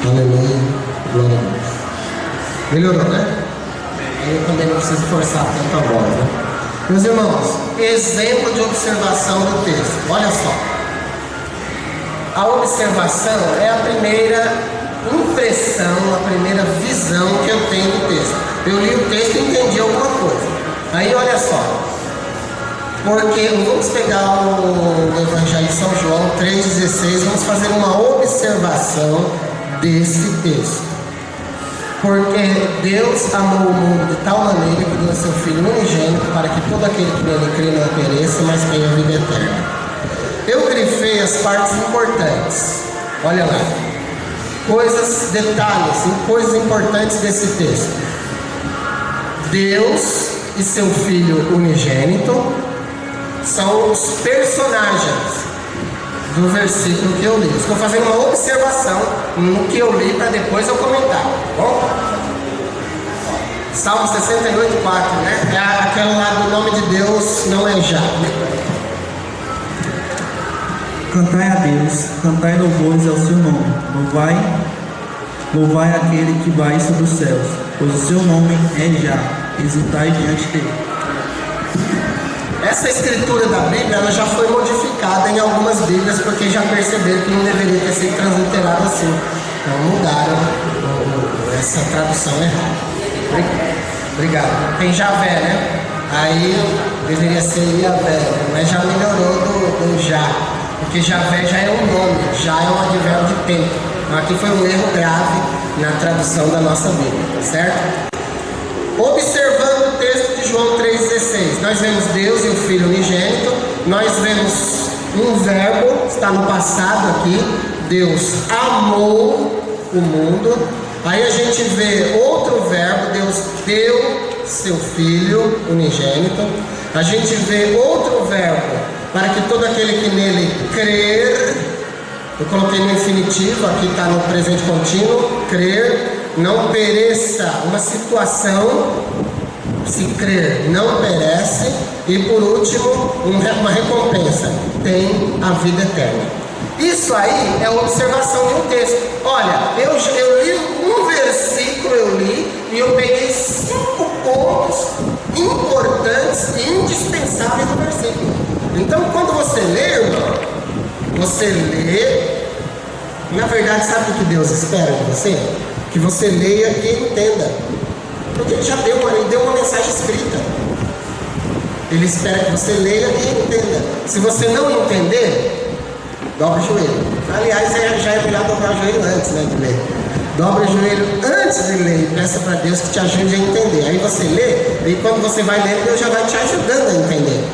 Aleluia, glória a Deus. Melhorou, né? Eu também não preciso forçar tanto a voz, né? Meus irmãos, exemplo de observação do texto. Olha só. A observação é a primeira impressão, a primeira visão que eu tenho do texto. Eu li o texto e entendi alguma coisa. Aí olha só. Porque vamos pegar o Evangelho de São João 3,16, vamos fazer uma observação desse texto. Porque Deus amou o mundo de tal maneira que deu seu Filho unigênito para que todo aquele que nele crê não pereça, mas tenha a vida eterna. Eu grifei as partes importantes. Olha lá. Detalhes, coisas importantes desse texto. Deus e seu Filho unigênito são os personagens do versículo que eu li. Estou fazendo uma observação no que eu li para depois eu comentar, tá bom? Salmo 68,4, né? É aquele lá do nome de Deus não é já. Cantai a Deus, cantai louvores ao seu nome, louvai aquele que vai sobre os céus, pois o seu nome é já, exultai diante dele. Essa escritura da Bíblia ela já foi modificada em algumas Bíblias porque já perceberam que não deveria ter sido transliterado assim. Então mudaram essa tradução errada. Obrigado. Tem Javé, né? Aí deveria ser Iavé, mas já melhorou do já. Porque Javé já é um nome, já é um advérbio de tempo. Então aqui foi um erro grave na tradução da nossa Bíblia, certo? Observando o texto de João 3,16, nós vemos Deus e o Filho unigênito, nós vemos um verbo, está no passado aqui, Deus amou o mundo, aí a gente vê outro verbo, Deus deu seu Filho unigênito, a gente vê outro verbo, para que todo aquele que nele crer, eu coloquei no infinitivo, aqui está no presente contínuo, crer, não pereça, uma situação, se crer, não perece, e por último, uma recompensa, tem a vida eterna. Isso aí é uma observação de um texto. Olha, eu li um versículo, e eu peguei 5 pontos importantes e indispensáveis do versículo. Então, quando você lê, irmão, você lê, na verdade, sabe o que Deus espera de você? Que você leia e entenda. Porque Ele já deu uma mensagem escrita. Ele espera que você leia e entenda. Se você não entender, dobra o joelho. Aliás, já é melhor dobrar o joelho antes, né, de ler. Dobra o joelho antes de ler e peça para Deus que te ajude a entender. Aí você lê, e quando você vai ler, Deus já vai te ajudando a entender.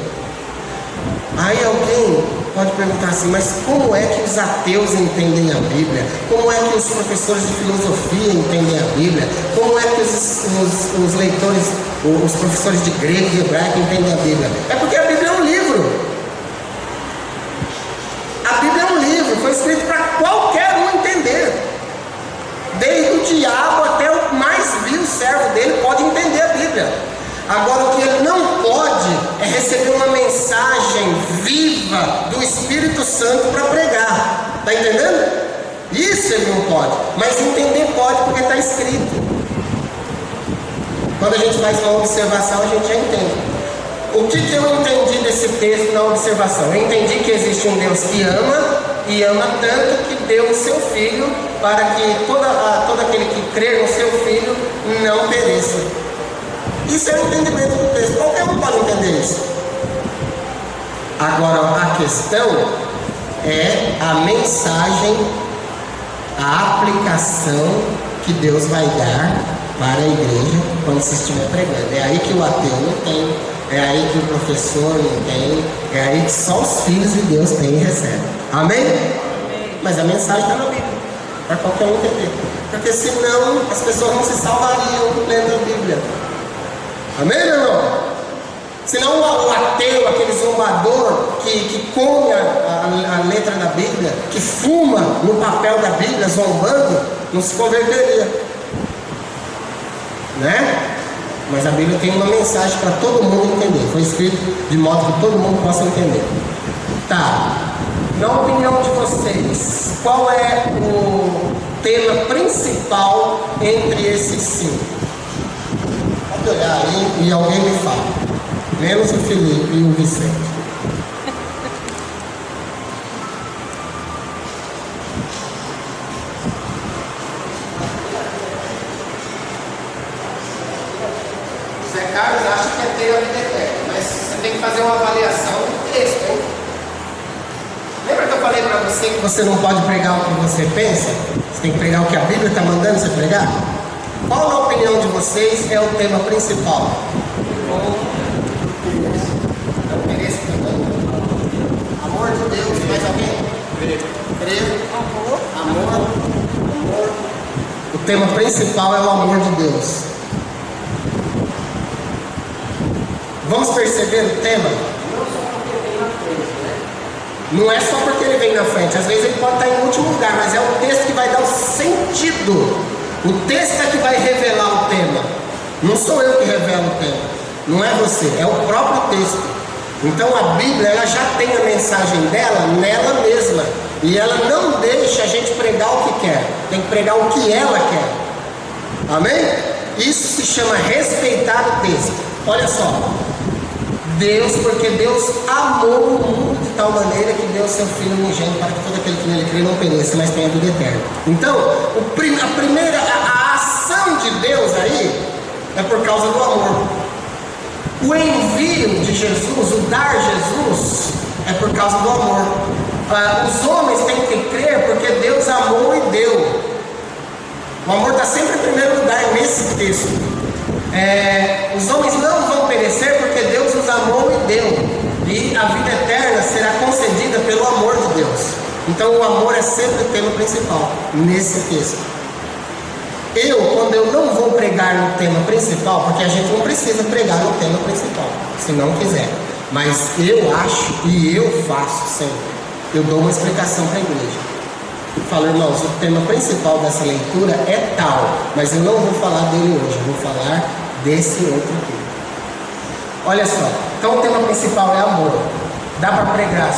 Aí alguém pode perguntar assim, mas como é que os ateus entendem a Bíblia? Como é que os professores de filosofia entendem a Bíblia? Como é que os leitores, os professores de grego e hebraico entendem a Bíblia? É porque a Bíblia é um livro. A Bíblia é um livro, foi escrito para qualquer um entender. Desde o diabo até o mais vil servo dele pode entender a Bíblia. Agora, o que ele não pode é receber uma mensagem viva do Espírito Santo para pregar. Está entendendo? Isso ele não pode. Mas entender pode porque está escrito. Quando a gente faz uma observação, a gente já entende. O que eu entendi desse texto na observação? Eu entendi que existe um Deus que ama e ama tanto que deu o seu Filho para que todo aquele que crer no seu Filho não pereça. Isso é o entendimento do texto. Qualquer um pode entender isso. Agora, a questão é a mensagem, a aplicação que Deus vai dar para a igreja quando se estiver pregando. É aí que o ateu não tem, é aí que o professor não tem, é aí que só os filhos de Deus têm e recebem. Amém? Mas a mensagem está na Bíblia, para qualquer um entender. Porque senão as pessoas não se salvariam lendo a Bíblia. Amém, meu irmão? Senão o ateu, aquele zombador que come a letra da Bíblia, que fuma no papel da Bíblia, zombando, não se converteria. Né? Mas a Bíblia tem uma mensagem para todo mundo entender. Foi escrito de modo que todo mundo possa entender. Tá. Na opinião de vocês, qual é o tema principal entre esses cinco? Pode olhar aí e alguém me fala. Menos o Felipe e o Vicente. Zé Carlos acha que é ter a vida eterna, mas você tem que fazer uma avaliação do texto, hein? Lembra que eu falei para você que você não pode pregar o que você pensa? Você tem que pregar o que a Bíblia está mandando você pregar? Qual, na opinião de vocês, é o tema principal? Amor de Deus, mais alguém? Crer. Amor. O tema principal é o amor de Deus. Vamos perceber o tema? Não é só porque ele vem na frente. Às vezes ele pode estar em último lugar, mas é o texto que vai dar o sentido. O texto é que vai revelar o tema. Não sou eu que revelo o tema. Não é você, é o próprio texto. Então a Bíblia, ela já tem a mensagem dela nela mesma. E ela não deixa a gente pregar o que quer. Tem que pregar o que ela quer. Amém? Isso se chama respeitar o texto. Olha só. Deus, porque Deus amou o mundo de tal maneira que deu seu Filho unigênito para que todo aquele que nele crê não pereça, mas tenha vida eterna. Então, a ação de Deus aí é por causa do amor. O envio de Jesus, o dar Jesus, é por causa do amor. Os homens têm que crer porque Deus amou e deu. O amor está sempre em primeiro lugar nesse texto. Os homens não vão perecer porque Deus os amou e deu. E a vida eterna será concedida pelo amor de Deus. Então o amor é sempre o tema principal nesse texto. Quando eu não vou pregar no tema principal, porque a gente não precisa pregar no tema principal, se não quiser. Mas eu acho e eu faço sempre. Eu dou uma explicação para a igreja. Eu falo, irmãos, o tema principal dessa leitura é tal, mas eu não vou falar dele hoje, eu vou falar desse outro aqui. Olha só, então o tema principal é amor. Dá para pregar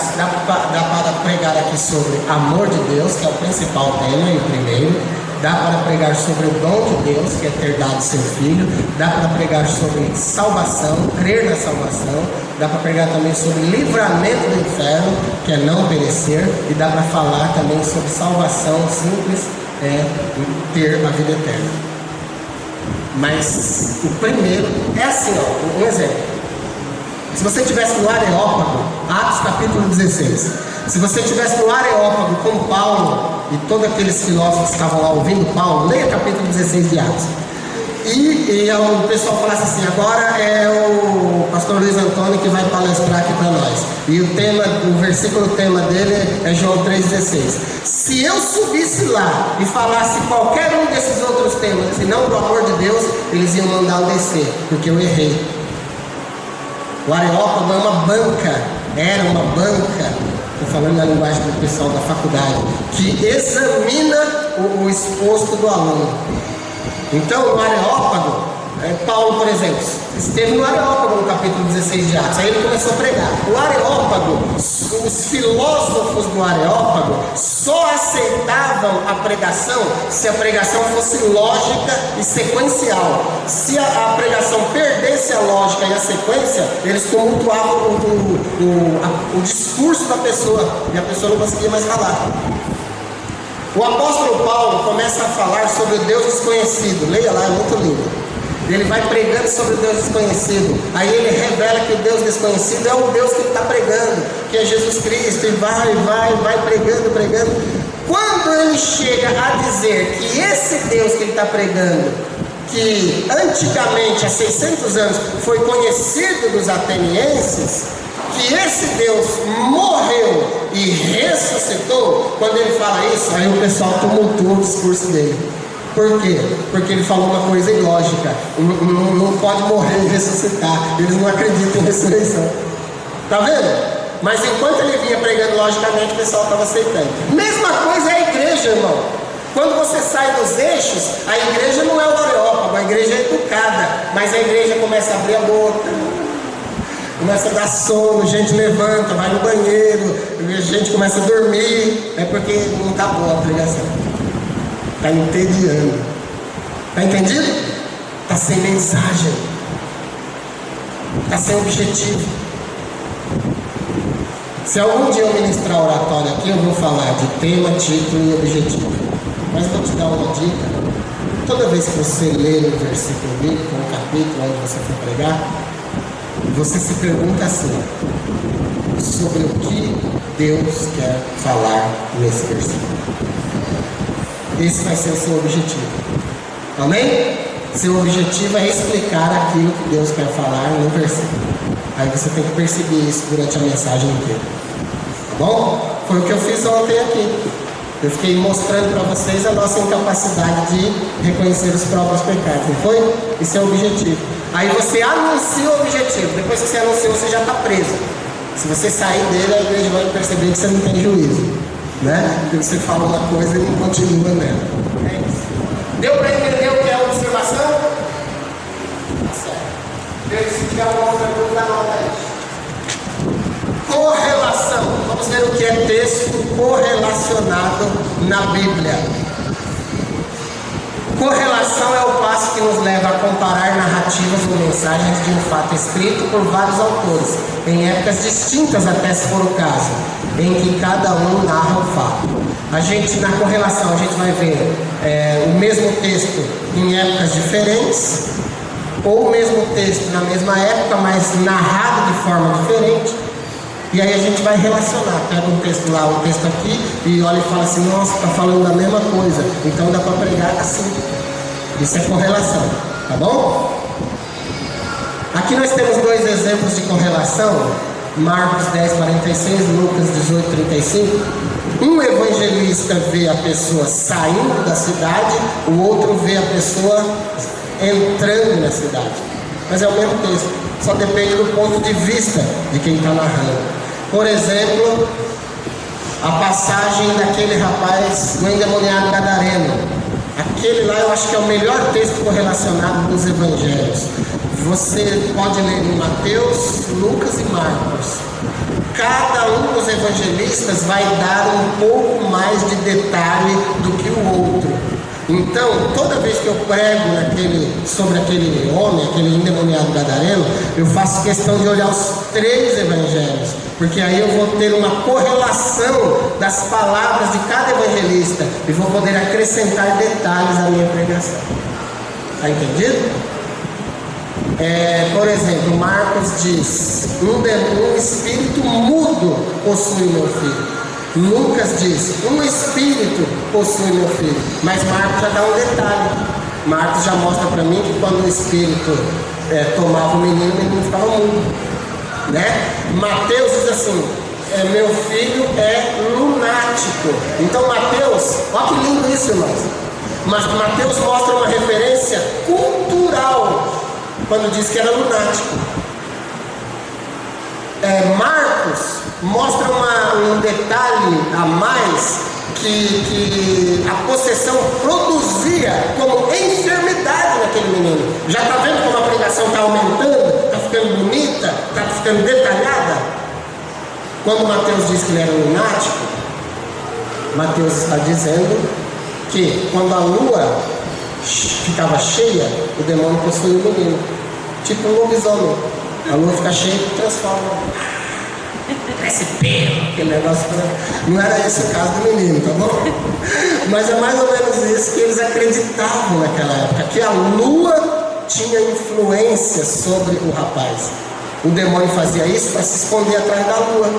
aqui sobre amor de Deus, que é o principal tema e o primeiro. Dá para pregar sobre o dom de Deus, que é ter dado seu Filho. Dá para pregar sobre salvação, crer na salvação. Dá para pregar também sobre livramento do inferno, que é não perecer. E dá para falar também sobre salvação simples, ter a vida eterna. Mas o primeiro é assim, ó, um exemplo. Se você estivesse no Areópago, Atos capítulo 16. Se você estivesse no Areópago com Paulo e todos aqueles filósofos que estavam lá ouvindo Paulo, leia capítulo 16 de Atos. E o pessoal falasse assim, agora é o pastor Luiz Antônio que vai palestrar aqui para nós. E o versículo tema dele é João 3,16. Se eu subisse lá e falasse qualquer um desses outros temas, se não do amor de Deus, eles iam mandar eu descer, porque eu errei. O Areópago é uma banca, era uma banca, estou falando na linguagem do pessoal da faculdade, que examina o exposto do aluno. Então, no Areópago, Paulo, por exemplo, esteve no Areópago no capítulo 16 de Atos, aí ele começou a pregar. O Areópago, os filósofos do Areópago só aceitavam a pregação se a pregação fosse lógica e sequencial. Se a pregação perdesse a lógica e a sequência, eles tumultuavam o discurso da pessoa e a pessoa não conseguia mais falar. O apóstolo Paulo começa a falar sobre o Deus desconhecido. Leia lá, é muito lindo. Ele vai pregando sobre o Deus desconhecido. Aí ele revela que o Deus desconhecido é o Deus que ele está pregando, que é Jesus Cristo. E vai pregando. Quando ele chega a dizer que esse Deus que ele está pregando, que antigamente, há 600 anos, foi conhecido dos atenienses, que esse Deus morreu e ressuscitou, quando ele fala isso, aí o pessoal tumultua o discurso dele. Por quê? Porque ele falou uma coisa ilógica. Não pode morrer e ressuscitar. Eles não acreditam em ressurreição. Tá vendo? Mas enquanto ele vinha pregando logicamente, o pessoal estava aceitando. Mesma coisa é a igreja, irmão. Quando você sai dos eixos, a igreja não é o Areópago, a igreja é educada. Mas a igreja começa a abrir a boca, começa a dar sono, gente levanta, vai no banheiro, a gente começa a dormir. É porque não está boa a pregação. Está entediando. Está entendido? Está sem mensagem. Está sem objetivo. Se algum dia eu ministrar oratório aqui, eu vou falar de tema, título e objetivo. Mas vou te dar uma dica. Toda vez que você ler um versículo bíblico, um capítulo onde você for pregar, você se pergunta assim: sobre o que Deus quer falar nesse versículo? Esse vai ser o seu objetivo. Amém? Seu objetivo é explicar aquilo que Deus quer falar no versículo. Aí você tem que perceber isso durante a mensagem inteira. Tá bom? Foi o que eu fiz ontem aqui. Eu fiquei mostrando para vocês a nossa incapacidade de reconhecer os próprios pecados. Não foi? Esse é o objetivo. Aí você anuncia o objetivo. Depois que você anunciou, você já está preso. Se você sair dele, a igreja vai perceber que você não tem juízo. Né? Porque você fala uma coisa e não continua nela. É isso. Deu para entender o que é observação? Tá certo. Se tiver alguma outra dúvida, anota aí. Correlação. Vamos ver o que é texto correlacionado na Bíblia. Correlação é o passo que nos leva a comparar narrativas ou mensagens de um fato escrito por vários autores, em épocas distintas até se for o caso, em que cada um narra o fato. Na correlação, a gente vai ver o mesmo texto em épocas diferentes, ou o mesmo texto na mesma época, mas narrado de forma diferente. E aí a gente vai relacionar, pega um texto lá, um texto aqui, e olha e fala assim: nossa, está falando da mesma coisa, então dá para pregar assim. Isso é correlação, tá bom? Aqui nós temos dois exemplos de correlação, Marcos 10:46, Lucas 18:35. Um evangelista vê a pessoa saindo da cidade, o outro vê a pessoa entrando na cidade. Mas é o mesmo texto, só depende do ponto de vista de quem está narrando. Por exemplo, a passagem daquele rapaz, o endemoniado gadareno. Aquele lá eu acho que é o melhor texto correlacionado dos evangelhos. Você pode ler em Mateus, Lucas e Marcos. Cada um dos evangelistas vai dar um pouco mais de detalhe do que o outro. Então, toda vez que eu prego sobre aquele homem, aquele endemoniado gadareno, eu faço questão de olhar os 3 evangelhos, porque aí eu vou ter uma correlação das palavras de cada evangelista e vou poder acrescentar detalhes à minha pregação. Está entendido? Por exemplo, Marcos diz: um espírito mudo possui meu filho. Lucas diz: um espírito possui meu filho. Mas Marcos já dá um detalhe. Marcos já mostra para mim que quando o espírito tomava o menino ficava mudo, né? Mateus diz assim: meu filho é lunático. Então Mateus, olha que lindo isso, irmãos. Mas Mateus mostra uma referência cultural quando diz que era lunático. Marcos mostra um detalhe a mais, que a possessão produzia como enfermidade naquele menino. Já está vendo como a pregação está aumentando? Está ficando bonita? Está ficando detalhada? Quando Mateus diz que ele era lunático, Mateus está dizendo que quando a lua ficava cheia, o demônio possuía o menino. Tipo um lobisomem. A lua fica cheia e transforma. Cresce pelo, aquele negócio. Não era esse o caso do menino, tá bom? Mas é mais ou menos isso que eles acreditavam naquela época, que a lua tinha influência sobre o rapaz. O demônio fazia isso para se esconder atrás da lua.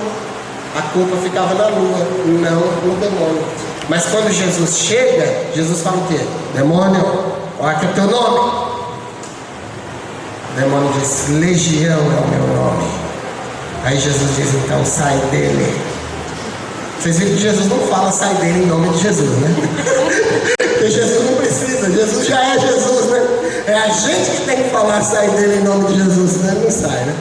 A culpa ficava na lua, não no demônio. Mas quando Jesus chega, Jesus fala o quê? Demônio, olha que é o teu nome. O demônio diz, legião é o meu nome. Aí Jesus diz, então sai dele. Vocês viram que Jesus não fala sai dele em nome de Jesus, né? Porque Jesus não precisa, Jesus já é Jesus, né? É a gente que tem que falar sai dele em nome de Jesus, né? Ele não sai, né?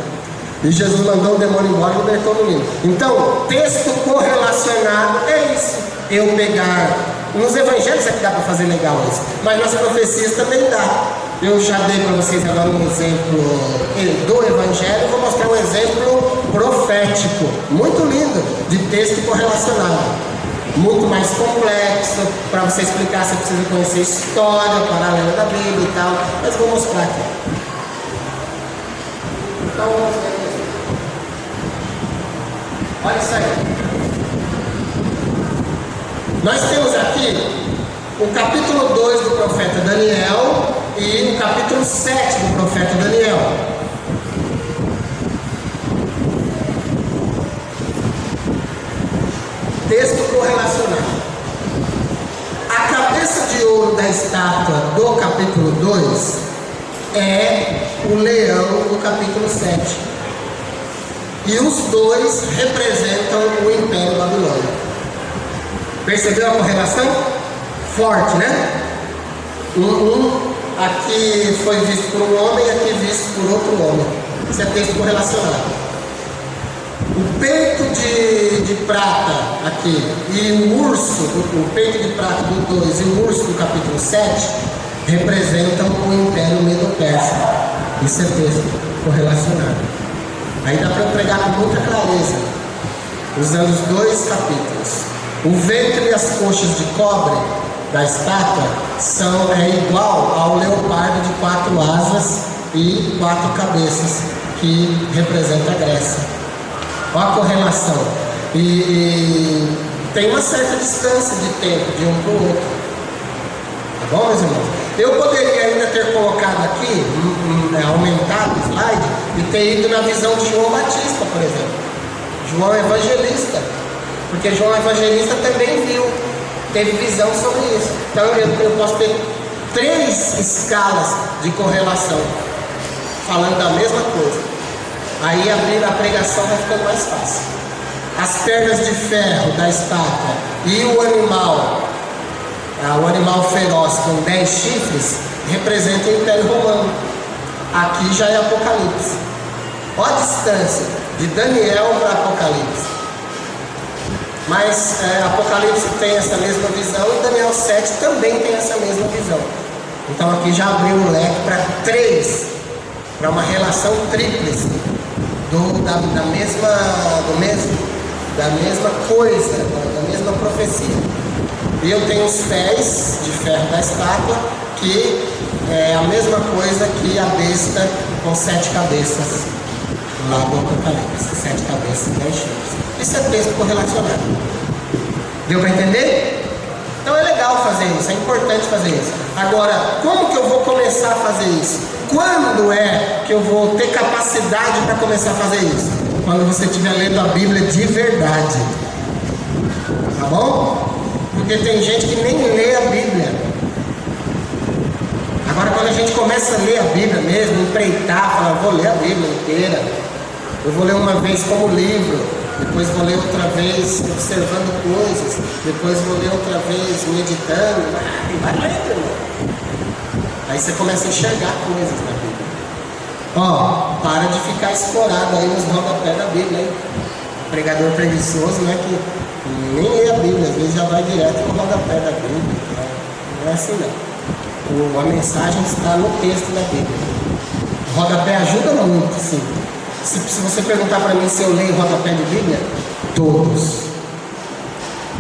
E Jesus mandou o demônio embora e libertou o menino. Então, texto correlacionado é isso. Eu pegar... Nos evangelhos é que dá para fazer legal isso, mas nas profecias também dá. Eu já dei para vocês agora um exemplo do evangelho, vou mostrar um exemplo profético, muito lindo, de texto correlacionado. Muito mais complexo, para você explicar você precisa conhecer a história paralela da Bíblia e tal, mas vou mostrar aqui. Então vamos ver aqui. Olha isso aí. Nós temos aqui o capítulo 2 do profeta Daniel e o capítulo 7 do profeta Daniel. Texto correlacionado. A cabeça de ouro da estátua do capítulo 2 é o leão do capítulo 7. E os dois representam o Império Babilônico. Percebeu a correlação? Forte, né? Aqui foi visto por um homem e aqui visto por outro homem. Isso é texto correlacionado. O peito de prata aqui e o urso, o peito de prata do 2 e o urso do capítulo 7 representam o Império Medo-Persa. Isso é texto correlacionado. Aí dá para eu pregar com muita clareza, usando os dois capítulos. O ventre e as coxas de cobre da estátua é igual ao leopardo de 4 asas e 4 cabeças, que representa a Grécia. Olha a correlação. E tem uma certa distância de tempo de um para o outro. Tá bom, meus irmãos? Eu poderia ainda ter colocado aqui, aumentado o slide, e ter ido na visão de João Batista, por exemplo. João Evangelista. Porque João Evangelista também teve visão sobre isso. Então eu posso ter 3 escalas de correlação, falando da mesma coisa. Aí a pregação vai ficando mais fácil. As pernas de ferro da estátua e o animal feroz com 10 chifres, representam o Império Romano. Aqui já é Apocalipse. Olha a distância de Daniel para Apocalipse. Mas Apocalipse tem essa mesma visão e Daniel 7 também tem essa mesma visão. Então aqui já abriu o leque para 3, para uma relação tríplice da mesma coisa, da mesma profecia. E eu tenho os pés de ferro da estátua, que é a mesma coisa que a besta com 7 cabeças lá do Apocalipse. 7 cabeças e 10 chifres. Isso é texto correlacionado. Deu para entender? Então é legal fazer isso, é importante fazer isso. Agora, como que eu vou começar a fazer isso? Quando é que eu vou ter capacidade para começar a fazer isso? Quando você estiver lendo a Bíblia de verdade. Tá bom? Porque tem gente que nem lê a Bíblia. Agora, quando a gente começa a ler a Bíblia mesmo, empreitar, falar, vou ler a Bíblia inteira. Eu vou ler uma vez como livro. Depois vou ler outra vez observando coisas. Depois vou ler outra vez meditando. Vai lendo, irmão. Aí você começa a enxergar coisas na Bíblia. Ó, para de ficar escorado aí nos rodapés da Bíblia, hein? Pregador preguiçoso, né? Que nem lê a Bíblia, às vezes já vai direto no rodapé da Bíblia. Não é assim não. A mensagem está no texto da Bíblia. O rodapé ajuda muito, sim. Se você perguntar para mim se eu leio rodapé de Bíblia, todos.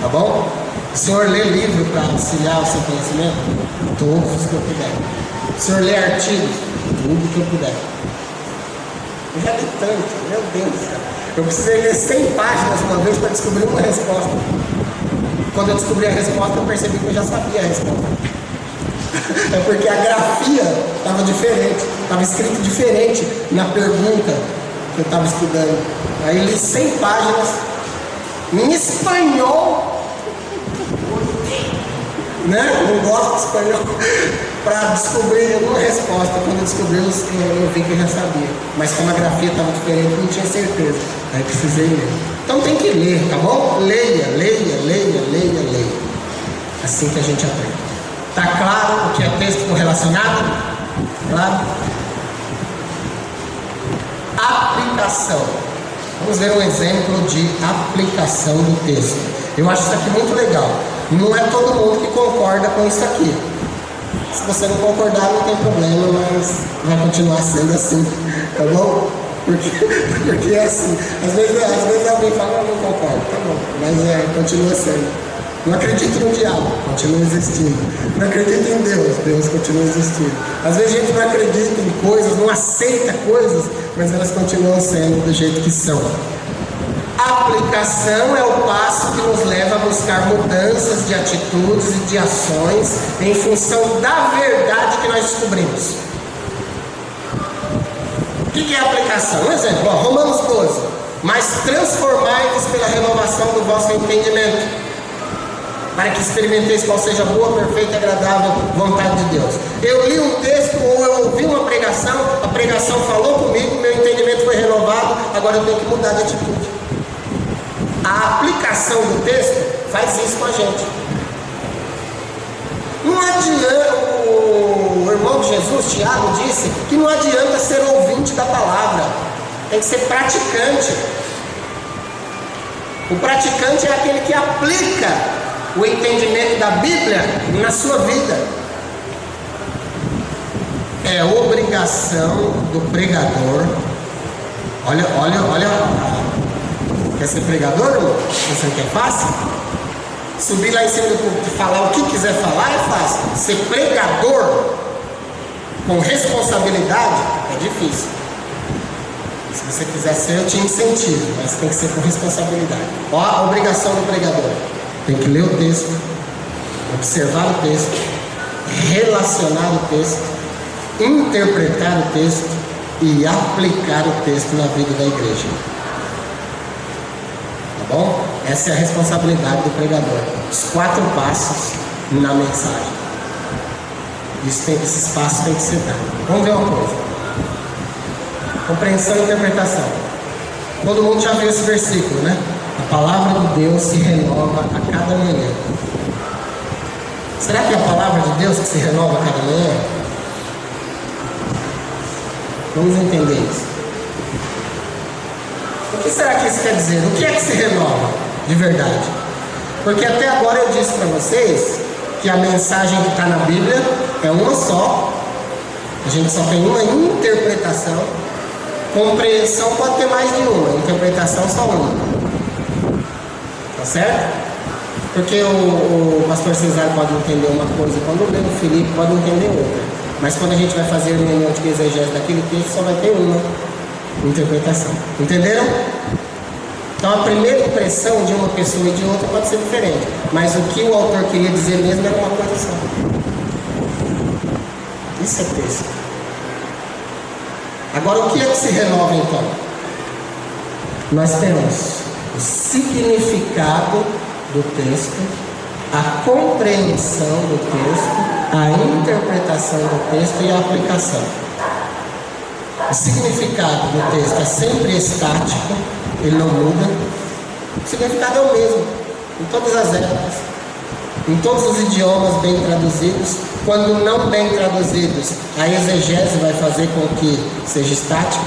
Tá bom? O senhor lê livro para auxiliar o seu conhecimento? Todos os que eu puder. O senhor lê artigos? Tudo que eu puder. Eu já li tanto, meu Deus, cara. Eu precisei ler 100 páginas uma vez para descobrir uma resposta. Quando eu descobri a resposta, eu percebi que eu já sabia a resposta. É porque a grafia estava diferente, estava escrito diferente na pergunta que eu estava estudando. Aí li 100 páginas em espanhol, né? Não gosto de espanhol, para descobrir alguma resposta. Quando eu descobri, eu vi que eu já sabia. Mas como a grafia estava diferente, eu não tinha certeza. Aí precisei ler. Então tem que ler, tá bom? Leia, leia, leia, leia, leia. Assim que a gente aprende. Tá claro o que é texto correlacionado? Claro? Aplicação. Vamos ver um exemplo de aplicação do texto. Eu acho isso aqui muito legal. Não é todo mundo que concorda com isso aqui. Se você não concordar, não tem problema, mas vai continuar sendo assim, tá bom? Porque é assim. Às vezes alguém fala, eu não concordo, tá bom, mas continua sendo. Não acredito no diabo, continua existindo. Não acredito em Deus, Deus continua existindo. Às vezes a gente não acredita em coisas, não aceita coisas, mas elas continuam sendo do jeito que são. A aplicação é o passo que nos leva a buscar mudanças de atitudes e de ações em função da verdade que nós descobrimos. O que é a aplicação? Um exemplo, Romanos 12. Mas transformai-vos pela renovação do vosso entendimento, para que experimenteis qual seja a boa, perfeita e agradável vontade de Deus. Eu li um texto ou eu ouvi uma pregação, a pregação falou comigo, meu entendimento foi renovado, agora eu tenho que mudar de atitude. A aplicação do texto faz isso com a gente. Não adianta, o irmão de Jesus, Tiago, disse que não adianta ser ouvinte da palavra, tem que ser praticante. O praticante é aquele que aplica o entendimento da Bíblia na sua vida. É obrigação do pregador. Olha. Quer ser pregador, irmão? Você não quer fácil? Subir lá em cima do púlpito e falar o que quiser falar é fácil. Ser pregador com responsabilidade é difícil. Se você quiser ser, eu te incentivo, mas tem que ser com responsabilidade. Ó, a obrigação do pregador. Tem que ler o texto, observar o texto, relacionar o texto, interpretar o texto e aplicar o texto na vida da igreja. Tá bom? Essa é a responsabilidade do pregador. Os 4 passos na mensagem. Esses passos têm que ser dados. Vamos ver uma coisa. Compreensão e interpretação. Todo mundo já viu esse versículo, né? A palavra de Deus se renova a cada manhã. Será que é a palavra de Deus que se renova a cada manhã? Vamos entender isso. O que será que isso quer dizer? O que é que se renova de verdade? Porque até agora eu disse para vocês que a mensagem que está na Bíblia é uma só. A gente só tem uma interpretação. Compreensão pode ter mais de uma, interpretação só uma. Tá certo? Porque o pastor Cesário pode entender uma coisa, quando o Leno Felipe pode entender outra. Mas quando a gente vai fazer uma reunião de exegese daquele texto, só vai ter uma interpretação. Entenderam? Então a primeira impressão de uma pessoa e de outra pode ser diferente. Mas o que o autor queria dizer mesmo era uma coisa só. Isso é texto. Agora o que é que se renova então? Nós temos o significado do texto, a compreensão do texto, a interpretação do texto e a aplicação. O significado do texto é sempre estático, ele não muda. O significado é o mesmo, em todas as épocas, em todos os idiomas bem traduzidos. Quando não bem traduzidos, a exegese vai fazer com que seja estático,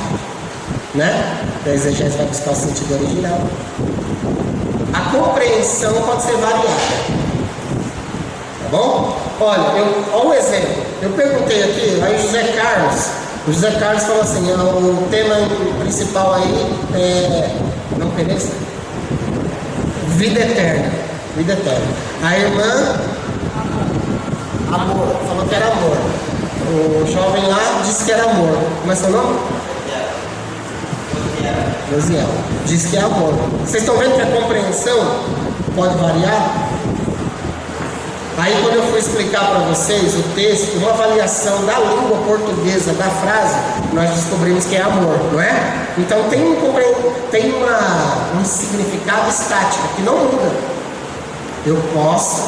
né? A exegese vai buscar o sentido original. A compreensão pode ser variada, tá bom? Olha, olha um exemplo. Eu perguntei aqui, aí o José Carlos falou assim, o tema principal aí não pereça? Vida eterna. Vida eterna. A irmã, amor, falou que era amor. O jovem lá disse que era amor. Como é seu nome? Josiel. Diz que é amor. Vocês estão vendo que a compreensão pode variar? Aí quando eu fui explicar para vocês o texto, uma avaliação da língua portuguesa da frase, nós descobrimos que é amor, não é? Então tem um significado estático que não muda. Eu posso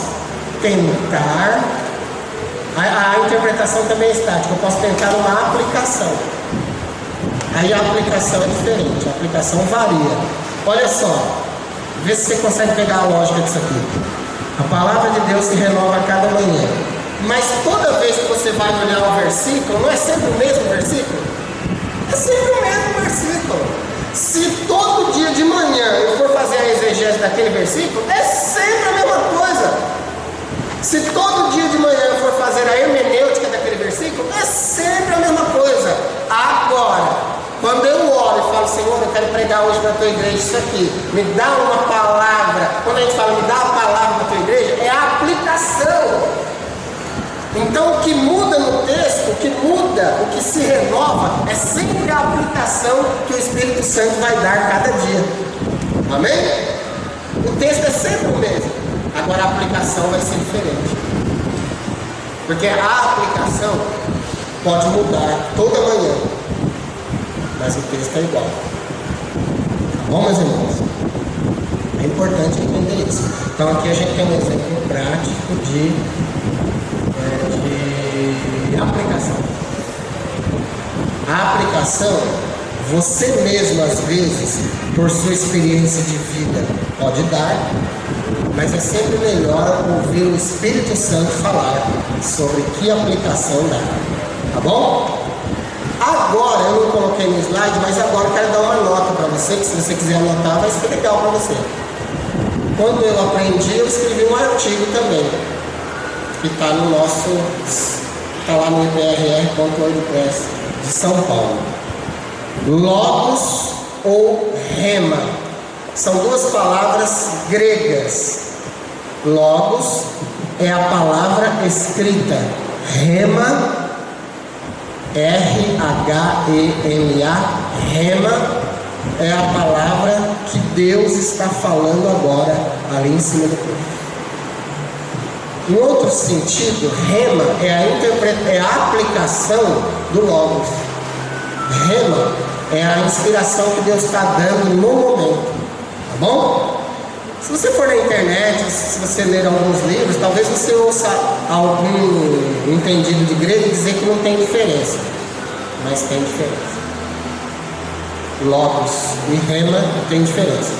tentar, a interpretação também é estática, eu posso tentar uma aplicação. Aí a aplicação é diferente, a aplicação varia. Olha só, vê se você consegue pegar a lógica disso aqui. A palavra de Deus se renova a cada manhã. Mas toda vez que você vai olhar o versículo, não é sempre o mesmo versículo? É sempre o mesmo versículo. Se todo dia de manhã eu for fazer a exegese daquele versículo, é sempre a mesma coisa. Se todo dia de manhã eu for fazer a hermenêutica daquele versículo, é sempre a mesma coisa. Agora, quando eu oro e falo, Senhor, eu quero pregar hoje na tua igreja isso aqui, me dá uma palavra. Quando a gente fala, me dá a palavra na tua igreja, é a aplicação. Então o que muda no texto, o que muda, o que se renova, é sempre a aplicação que o Espírito Santo vai dar cada dia. Amém? O texto é sempre o mesmo, agora a aplicação vai ser diferente. Porque a aplicação pode mudar toda manhã, mas o texto é igual. Tá bom, meus irmãos? É importante entender isso. Então aqui a gente tem um exemplo prático de aplicação. A aplicação, você mesmo às vezes, por sua experiência de vida, pode dar, mas é sempre melhor ouvir o Espírito Santo falar sobre que aplicação dá. Tá bom? Agora, eu não coloquei no slide, mas agora eu quero dar uma nota para você, que se você quiser anotar, vai ser legal para você. Quando eu aprendi, eu escrevi um artigo também, que está no nosso, está lá no ibrr.wordpress de São Paulo. Logos ou rema, são duas palavras gregas. Logos é a palavra escrita, rema, R-H-E-M-A, rema é a palavra que Deus está falando agora ali em cima do corpo. Em outro sentido, rema é a aplicação do Logos. Rema é a inspiração que Deus está dando no momento. Tá bom? Se você for na internet, se você ler alguns livros, talvez você ouça algum entendido de grego dizer que não tem diferença. Mas tem diferença. Logos e rema tem diferença.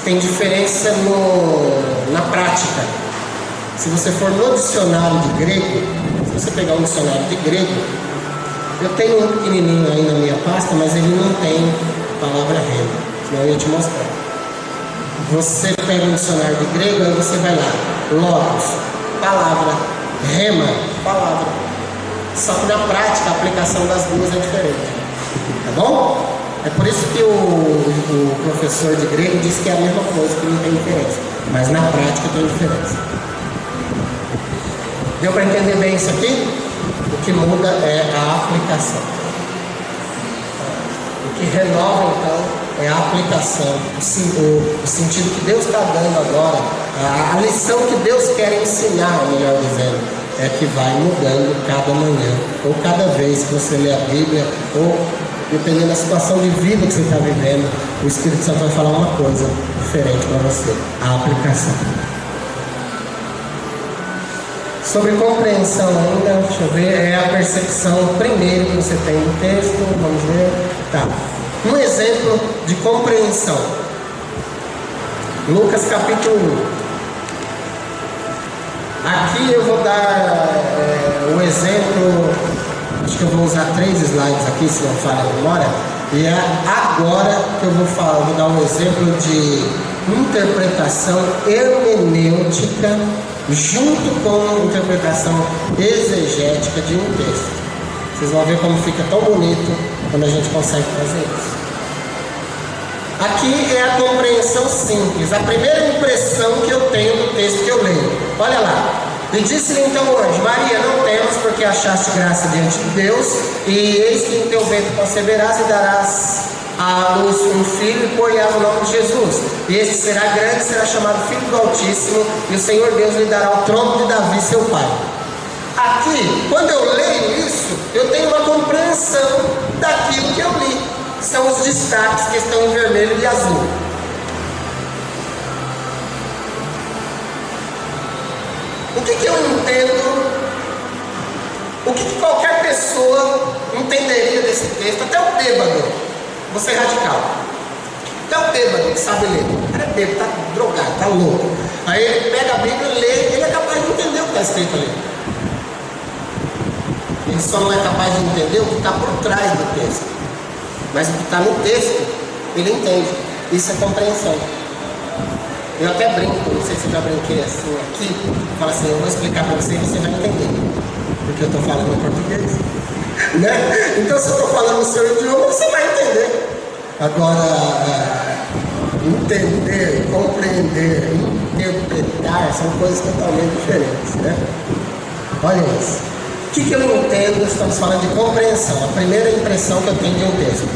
Tem diferença na prática. Se você for no dicionário de grego, se você pegar um dicionário de grego, eu tenho um pequenininho aí na minha pasta, mas ele não tem palavra rema, senão eu ia te mostrar. Você pega um dicionário de grego, aí você vai lá, logos, palavra, rema, palavra. Só que na prática a aplicação das duas é diferente. Tá bom? É por isso que o professor de grego disse que é a mesma coisa, que não tem diferença. Mas na prática tem diferença. Deu para entender bem isso aqui? O que muda é a aplicação. O que renova então é a aplicação, o sentido que Deus está dando agora, a lição que Deus quer ensinar, melhor dizendo, é que vai mudando cada manhã, ou cada vez que você lê a Bíblia, ou dependendo da situação de vida que você está vivendo, o Espírito Santo vai falar uma coisa diferente para você, a aplicação. Sobre compreensão ainda, deixa eu ver, é a percepção primeiro que você tem no texto, vamos ver, tá. Um exemplo de compreensão, Lucas capítulo 1. Aqui eu vou dar o exemplo, acho que eu vou usar 3 slides aqui, se não falha a memória, e é agora que eu vou dar um exemplo de interpretação hermenêutica junto com a interpretação exegética de um texto. Vocês vão ver como fica tão bonito quando a gente consegue fazer isso. Aqui é a compreensão simples, a primeira impressão que eu tenho do texto que eu leio. Olha lá. E disse-lhe então o anjo: Maria, não temas, porque achaste graça diante de Deus, e eis que em teu ventre conceberás e darás à luz um filho, e pôr-lhe-ás o nome de Jesus. E este será grande, será chamado Filho do Altíssimo, e o Senhor Deus lhe dará o trono de Davi, seu pai. Aqui, quando eu leio isso, eu tenho uma compreensão daquilo que eu li. São os destaques que estão em vermelho e azul. O que eu entendo? O que qualquer pessoa entenderia desse texto? Até o bêbado. Vou ser radical. Até o bêbado que sabe ler. O cara é bêbado, está drogado, está louco. Aí ele pega a Bíblia, lê, ele é capaz de entender o que está escrito ali. Ele só não é capaz de entender o que está por trás do texto. Mas o que está no texto, ele entende. Isso é compreensão. Eu até brinco, não sei se eu já brinquei assim aqui. Falo assim, eu vou explicar para você e você vai entender. Porque eu estou falando em português. Né? Então se eu estou falando no seu idioma, você vai entender. Agora, entender, compreender, interpretar são coisas totalmente diferentes. Né? Olha isso. O que eu entendo? Estamos falando de compreensão. A primeira impressão que eu tenho de um texto.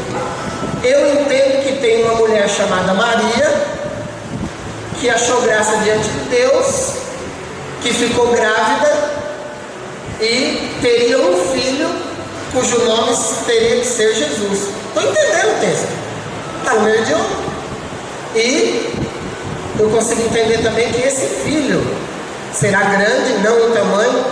Eu entendo que tem uma mulher chamada Maria, que achou graça diante de Deus, que ficou grávida e teria um filho cujo nome teria que ser Jesus. Estou entendendo o texto. Está no meu idioma. E eu consigo entender também que esse filho será grande, não em tamanho.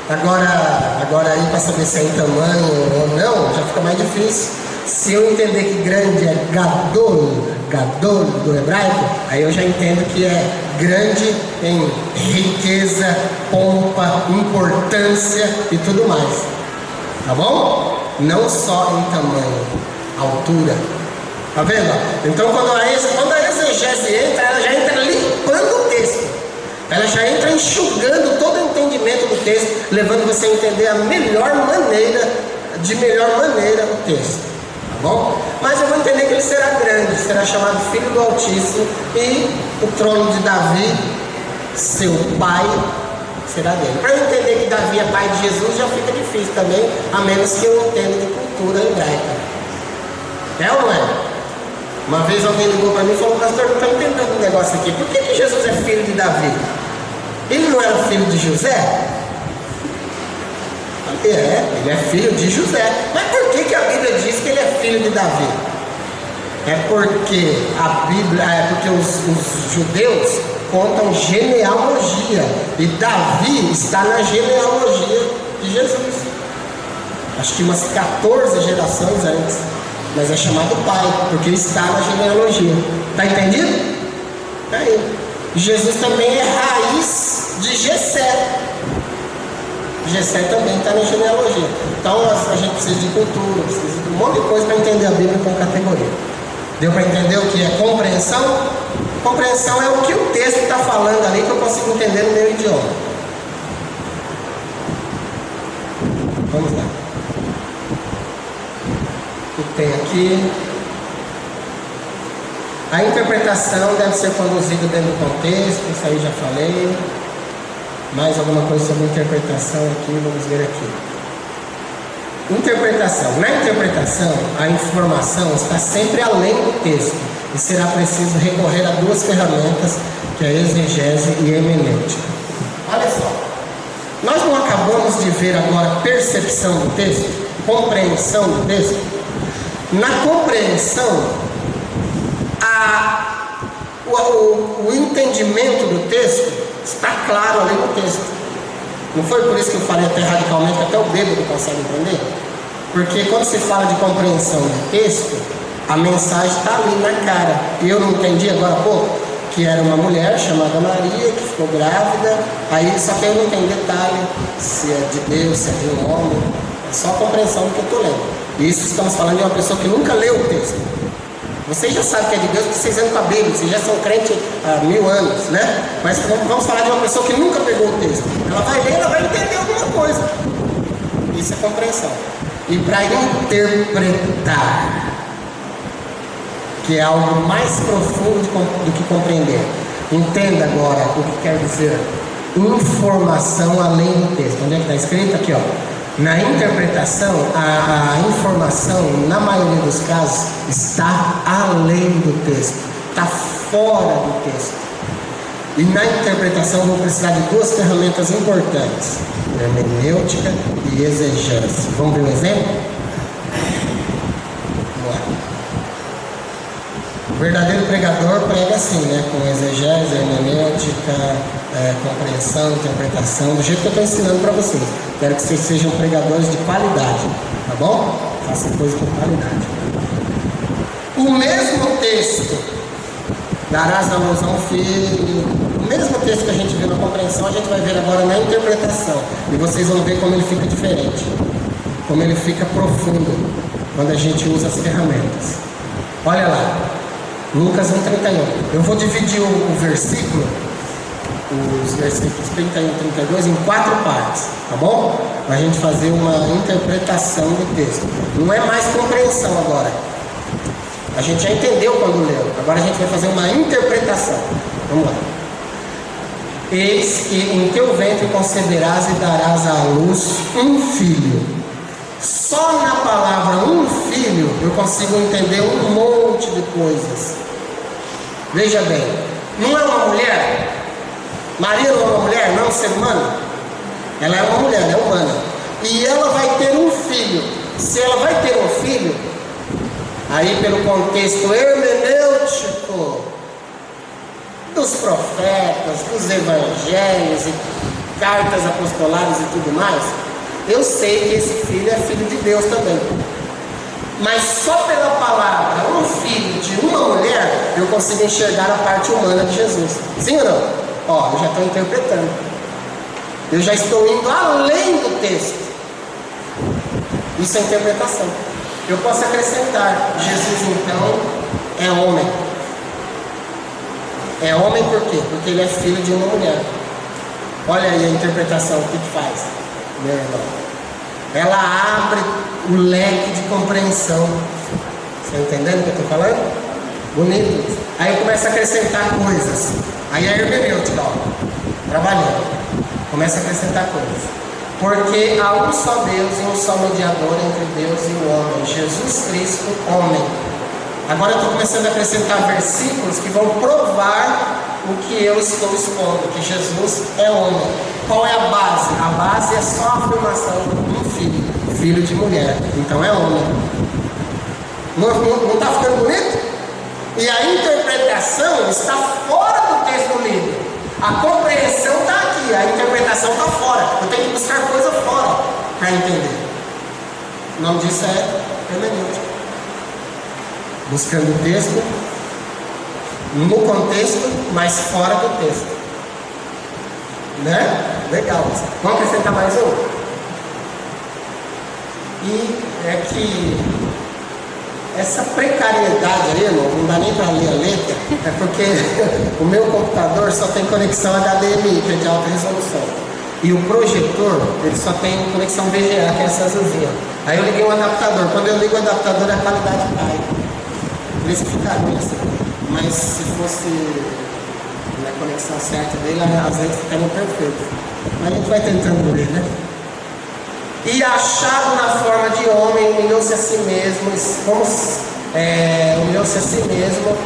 Agora aí para saber se é em tamanho ou não, já fica mais difícil. Se eu entender que grande é gadol do hebraico, aí eu já entendo que é grande em riqueza, pompa, importância e tudo mais. Tá bom? Não só em tamanho, altura. Tá vendo? Então quando a exegese entra, ela já entra limpando o texto. Ela já entra enxugando todo o entendimento do texto, levando você a entender de melhor maneira o texto. Tá bom? Mas eu vou entender que ele será grande, será chamado Filho do Altíssimo, e o trono de Davi, seu pai, será dele. Para eu entender que Davi é pai de Jesus já fica difícil também, a menos que eu entenda de cultura hebraica. É ou não é? Uma vez alguém ligou para mim e falou: pastor, não está entendendo um negócio aqui. Por que Jesus é filho de Davi? Ele não era filho de José? Ele é filho de José. Mas por que a Bíblia diz que ele é filho de Davi? É porque os judeus contam genealogia. E Davi está na genealogia de Jesus. Acho que umas 14 gerações antes. Mas é chamado pai, porque ele está na genealogia. Está entendido? Está aí. Jesus também é raiz de Jessé. Jessé também está na genealogia. Então a gente precisa de cultura, precisa de um monte de coisa para entender a Bíblia com categoria. Deu para entender o que é compreensão? Compreensão é o que o texto está falando ali, que eu consigo entender no meu idioma. Vamos lá. O que tem aqui? A interpretação deve ser conduzida dentro do contexto, isso aí já falei. Mais alguma coisa sobre interpretação aqui, vamos ver aqui. Interpretação. Na interpretação, a informação está sempre além do texto e será preciso recorrer a duas ferramentas, que é a exegese e a hermenêutica. Olha só, nós não acabamos de ver agora percepção do texto, compreensão do texto. Na compreensão, o entendimento do texto está claro ali no texto. Não foi por isso que eu falei até radicalmente, até o bêbado consegue entender? Porque quando se fala de compreensão do texto, a mensagem está ali na cara. E eu não entendi agora há pouco que era uma mulher chamada Maria, que ficou grávida. Aí só que eu não tenho detalhe se é de Deus, se é de um homem. É só a compreensão do que eu estou lendo. E isso estamos falando de uma pessoa que nunca leu o texto. Vocês já sabem que é de Deus, porque vocês andam com a Bíblia, vocês já são crentes há 1000 anos, né? Mas vamos falar de uma pessoa que nunca pegou o texto. Ela vai ler, ela vai entender alguma coisa. Isso é compreensão. E para interpretar, que é algo mais profundo do que compreender. Entenda agora o que quer dizer informação além do texto. Onde é que está escrito? Aqui, ó. Na interpretação, a informação, na maioria dos casos, está além do texto, está fora do texto. E na interpretação, vou precisar de duas ferramentas importantes: hermenêutica e exegese. Vamos ver um exemplo? Vamos lá. O verdadeiro pregador prega assim, né? Com exegese, hermenêutica, compreensão, interpretação, do jeito que eu estou ensinando para vocês. Quero que vocês sejam pregadores de qualidade, tá bom? Façam coisa com qualidade. O mesmo texto, darás a luz a um filho, o mesmo texto que a gente viu na compreensão, a gente vai ver agora na interpretação. E vocês vão ver como ele fica diferente, como ele fica profundo, quando a gente usa as ferramentas. Olha lá, Lucas 1,31. Eu vou dividir o versículo, os versículos 31 e 32 em 4 partes, tá bom? Para a gente fazer uma interpretação do texto. Não é mais compreensão agora. A gente já entendeu quando leu. Agora a gente vai fazer uma interpretação. Vamos lá. Eis que em teu ventre conceberás e darás à luz um filho. Só na palavra um filho eu consigo entender um monte de coisas. Veja bem, não é uma mulher? Maria não é uma mulher, não é um ser humano? Ela é uma mulher, é humana. E ela vai ter um filho. Se ela vai ter um filho, aí pelo contexto hermenêutico dos profetas, dos evangelhos e cartas apostolares e tudo mais, eu sei que esse filho é filho de Deus também. Mas só pela palavra um filho de uma mulher eu consigo enxergar a parte humana de Jesus. Sim ou não? Ó, eu já estou interpretando. Eu já estou indo além do texto. Isso é interpretação. Eu posso acrescentar: Jesus então é homem. É homem por quê? Porque ele é filho de uma mulher. Olha aí a interpretação, o que faz, meu irmão? Ela abre o leque de compreensão. Você está entendendo o que eu estou falando? Bonito. Aí começa a acrescentar coisas. Aí a hermenêutica, ó, trabalhando. Começa a acrescentar coisas. Porque há um só Deus e um só mediador entre Deus e o homem, Jesus Cristo, homem. Agora eu estou começando a acrescentar versículos que vão provar o que eu estou expondo, que Jesus é homem. Qual é a base? A base é só a afirmação de um filho, filho de mulher, então é homem. Não está ficando bonito? E a interpretação está fora do texto lido. A compreensão está aqui, a interpretação está fora. Eu tenho que buscar coisa fora para entender. O nome disso é hermenêutica. Buscando o texto no contexto, mas fora do texto. Né? Legal. Vamos acrescentar mais um? E é que essa precariedade aí, não dá nem para ler a letra, é porque o meu computador só tem conexão HDMI, que é de alta resolução. E o projetor, ele só tem conexão VGA, que é essa azulzinha. Aí eu liguei o adaptador. Quando eu ligo o adaptador, a qualidade cai. Por isso que fica ruim assim. Mas se fosse na conexão certa dele, às vezes ficaria perfeito. Mas a gente vai tentando ler, né? E achado na forma de homem, humilhou-se a si mesmo, humilhou-se a si mesmo,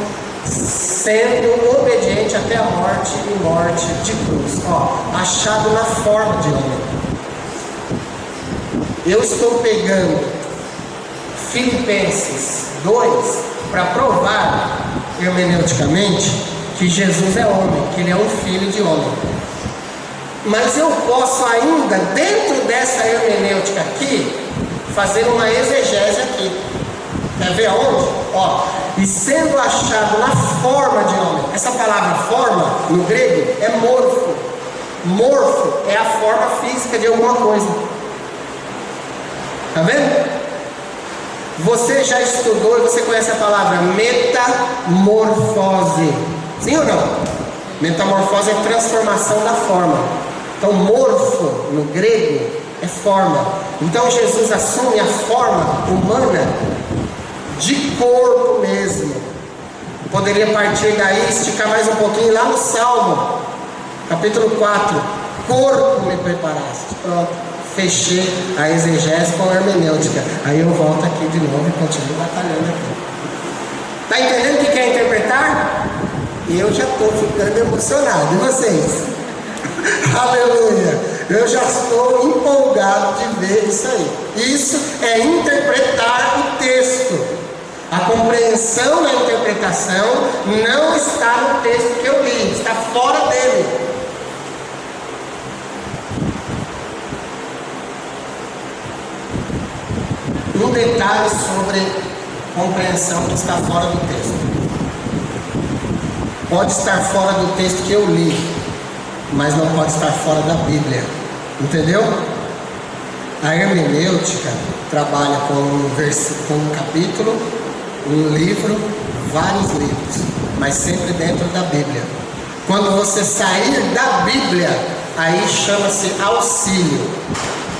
sendo obediente até a morte e morte de cruz. Ó, achado na forma de homem. Eu estou pegando Filipenses 2 para provar hermeneuticamente que Jesus é homem, que ele é um filho de homem. Mas eu posso ainda, dentro dessa hermenêutica aqui, fazer uma exegese aqui. Quer ver aonde? Ó, e sendo achado na forma de homem. Essa palavra forma, no grego, é morfo. Morfo é a forma física de alguma coisa. Tá vendo? Você já estudou e você conhece a palavra metamorfose. Sim ou não? Metamorfose é transformação da forma. Então, morfo no grego é forma. Então, Jesus assume a forma humana de corpo mesmo. Poderia partir daí, esticar mais um pouquinho lá no Salmo, capítulo 4. Corpo me preparaste. Pronto. Fechei a exegese com a hermenêutica. Aí eu volto aqui de novo e continuo batalhando aqui. Está entendendo o que quer interpretar? Eu já estou ficando emocionado. E vocês? Aleluia! Eu já estou empolgado de ver isso aí. Isso é interpretar o texto. A compreensão da interpretação não está no texto que eu li, está fora dele. Um detalhe sobre compreensão que está fora do texto. Pode estar fora do texto que eu li, mas não pode estar fora da Bíblia. Entendeu? A hermenêutica trabalha com um capítulo, um livro, vários livros, mas sempre dentro da Bíblia. Quando você sair da Bíblia, aí chama-se auxílio.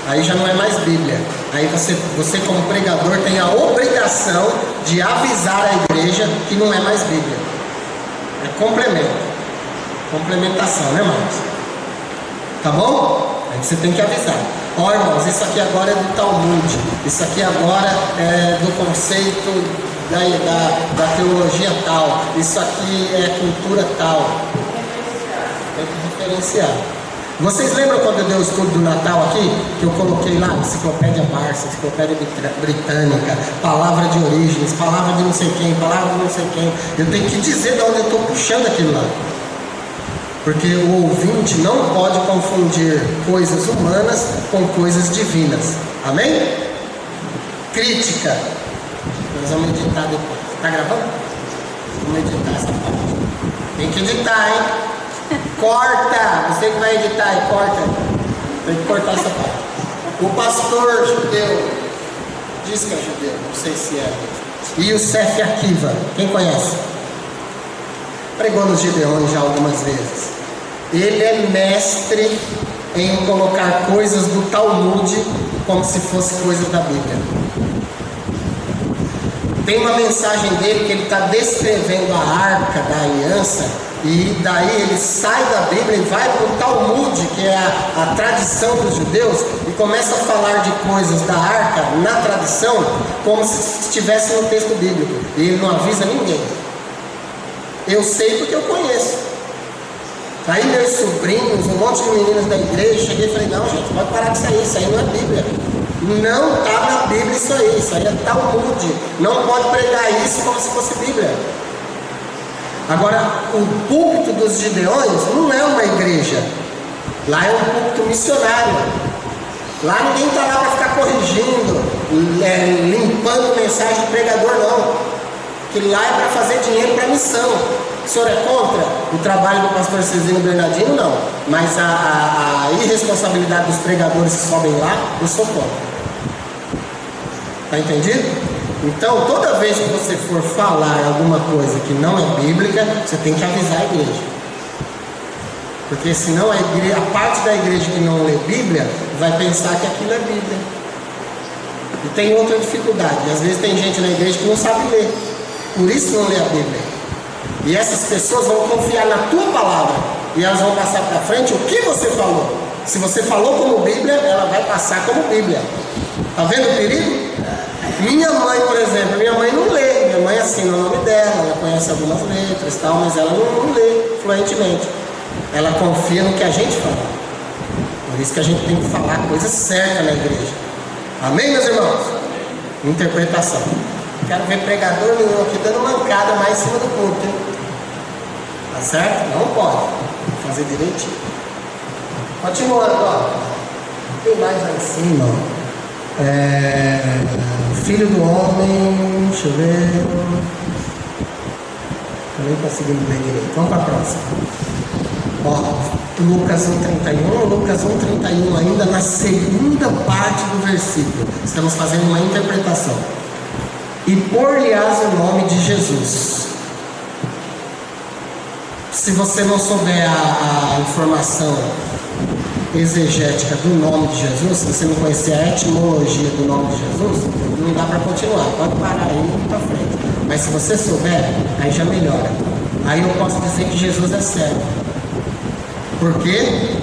Aí já não é mais Bíblia. Aí você como pregador tem a obrigação de avisar a igreja que não é mais Bíblia. É complemento. Complementação, né, irmãos? Tá bom? Aí você tem que avisar. Ó, irmãos, isso aqui agora é do Talmud. Isso aqui agora é do conceito da teologia tal. Isso aqui é cultura tal. Tem que referenciar. Vocês lembram quando eu dei o estudo do Natal aqui? Que eu coloquei lá, enciclopédia Barça, enciclopédia britânica, palavra de origens, palavra de não sei quem, palavra de não sei quem. Eu tenho que dizer de onde eu estou puxando aquilo lá. Porque o ouvinte não pode confundir coisas humanas com coisas divinas. Amém? Crítica. Nós vamos editar depois. Está gravando? Vamos editar essa parte. Tem que editar, hein? Corta! Você que vai editar aí, corta. Tem que cortar essa parte. O pastor judeu, diz que é judeu, não sei se é. Yosef Akiva, quem conhece? Pregou nos Gideões já algumas vezes. Ele é mestre em colocar coisas do Talmud como se fosse coisas da Bíblia. Tem uma mensagem dele que ele está descrevendo a arca da aliança, e daí ele sai da Bíblia e vai para o Talmud, que é a tradição dos judeus, e começa a falar de coisas da arca na tradição como se estivesse no texto bíblico, e ele não avisa ninguém. Eu sei porque eu conheço. Aí meus sobrinhos, um monte de meninos da igreja, cheguei e falei, não gente, pode parar com isso aí não é Bíblia. Não está na Bíblia isso aí é Talmud. Não pode pregar isso como se fosse Bíblia. Agora, o púlpito dos Gideões não é uma igreja. Lá é um púlpito missionário. Lá ninguém está lá para ficar corrigindo, limpando mensagem de pregador, não. Que lá é para fazer dinheiro para missão. O senhor é contra o trabalho do pastor Cezino Bernardino? Não. Mas a irresponsabilidade dos pregadores que sobem lá, eu sou contra. Está entendido? Então, toda vez que você for falar alguma coisa que não é bíblica, você tem que avisar a igreja. Porque senão a parte da igreja que não lê Bíblia vai pensar que aquilo é Bíblia. E tem outra dificuldade. Às vezes tem gente na igreja que não sabe ler. Por isso não lê a Bíblia. E essas pessoas vão confiar na tua palavra. E elas vão passar para frente o que você falou. Se você falou como Bíblia, ela vai passar como Bíblia. Está vendo o perigo? Minha mãe, por exemplo, minha mãe não lê. Minha mãe assina o nome dela, ela conhece algumas letras e tal, mas ela não lê fluentemente. Ela confia no que a gente fala. Por isso que a gente tem que falar a coisa certa na igreja. Amém, meus irmãos? Interpretação. Quero ver pregador nenhum aqui dando mancada mais em cima do culto, hein? Tá certo? Não pode. Vou fazer direitinho. Continuando, ó. Tem mais lá em cima, ó. Filho do homem, deixa eu ver. Eu nem conseguindo ler direito. Vamos para a próxima. Ó, Lucas 1,31. Lucas 1,31, ainda na segunda parte do versículo. Estamos fazendo uma interpretação. e por-lhe-ás o nome de Jesus. Se você não souber a informação exegética do nome de Jesus, se você não conhecer a etimologia do nome de Jesus, não dá para continuar, pode parar aí e ir para frente. Mas se você souber, aí já melhora. Aí eu posso dizer que Jesus é servo. Por quê?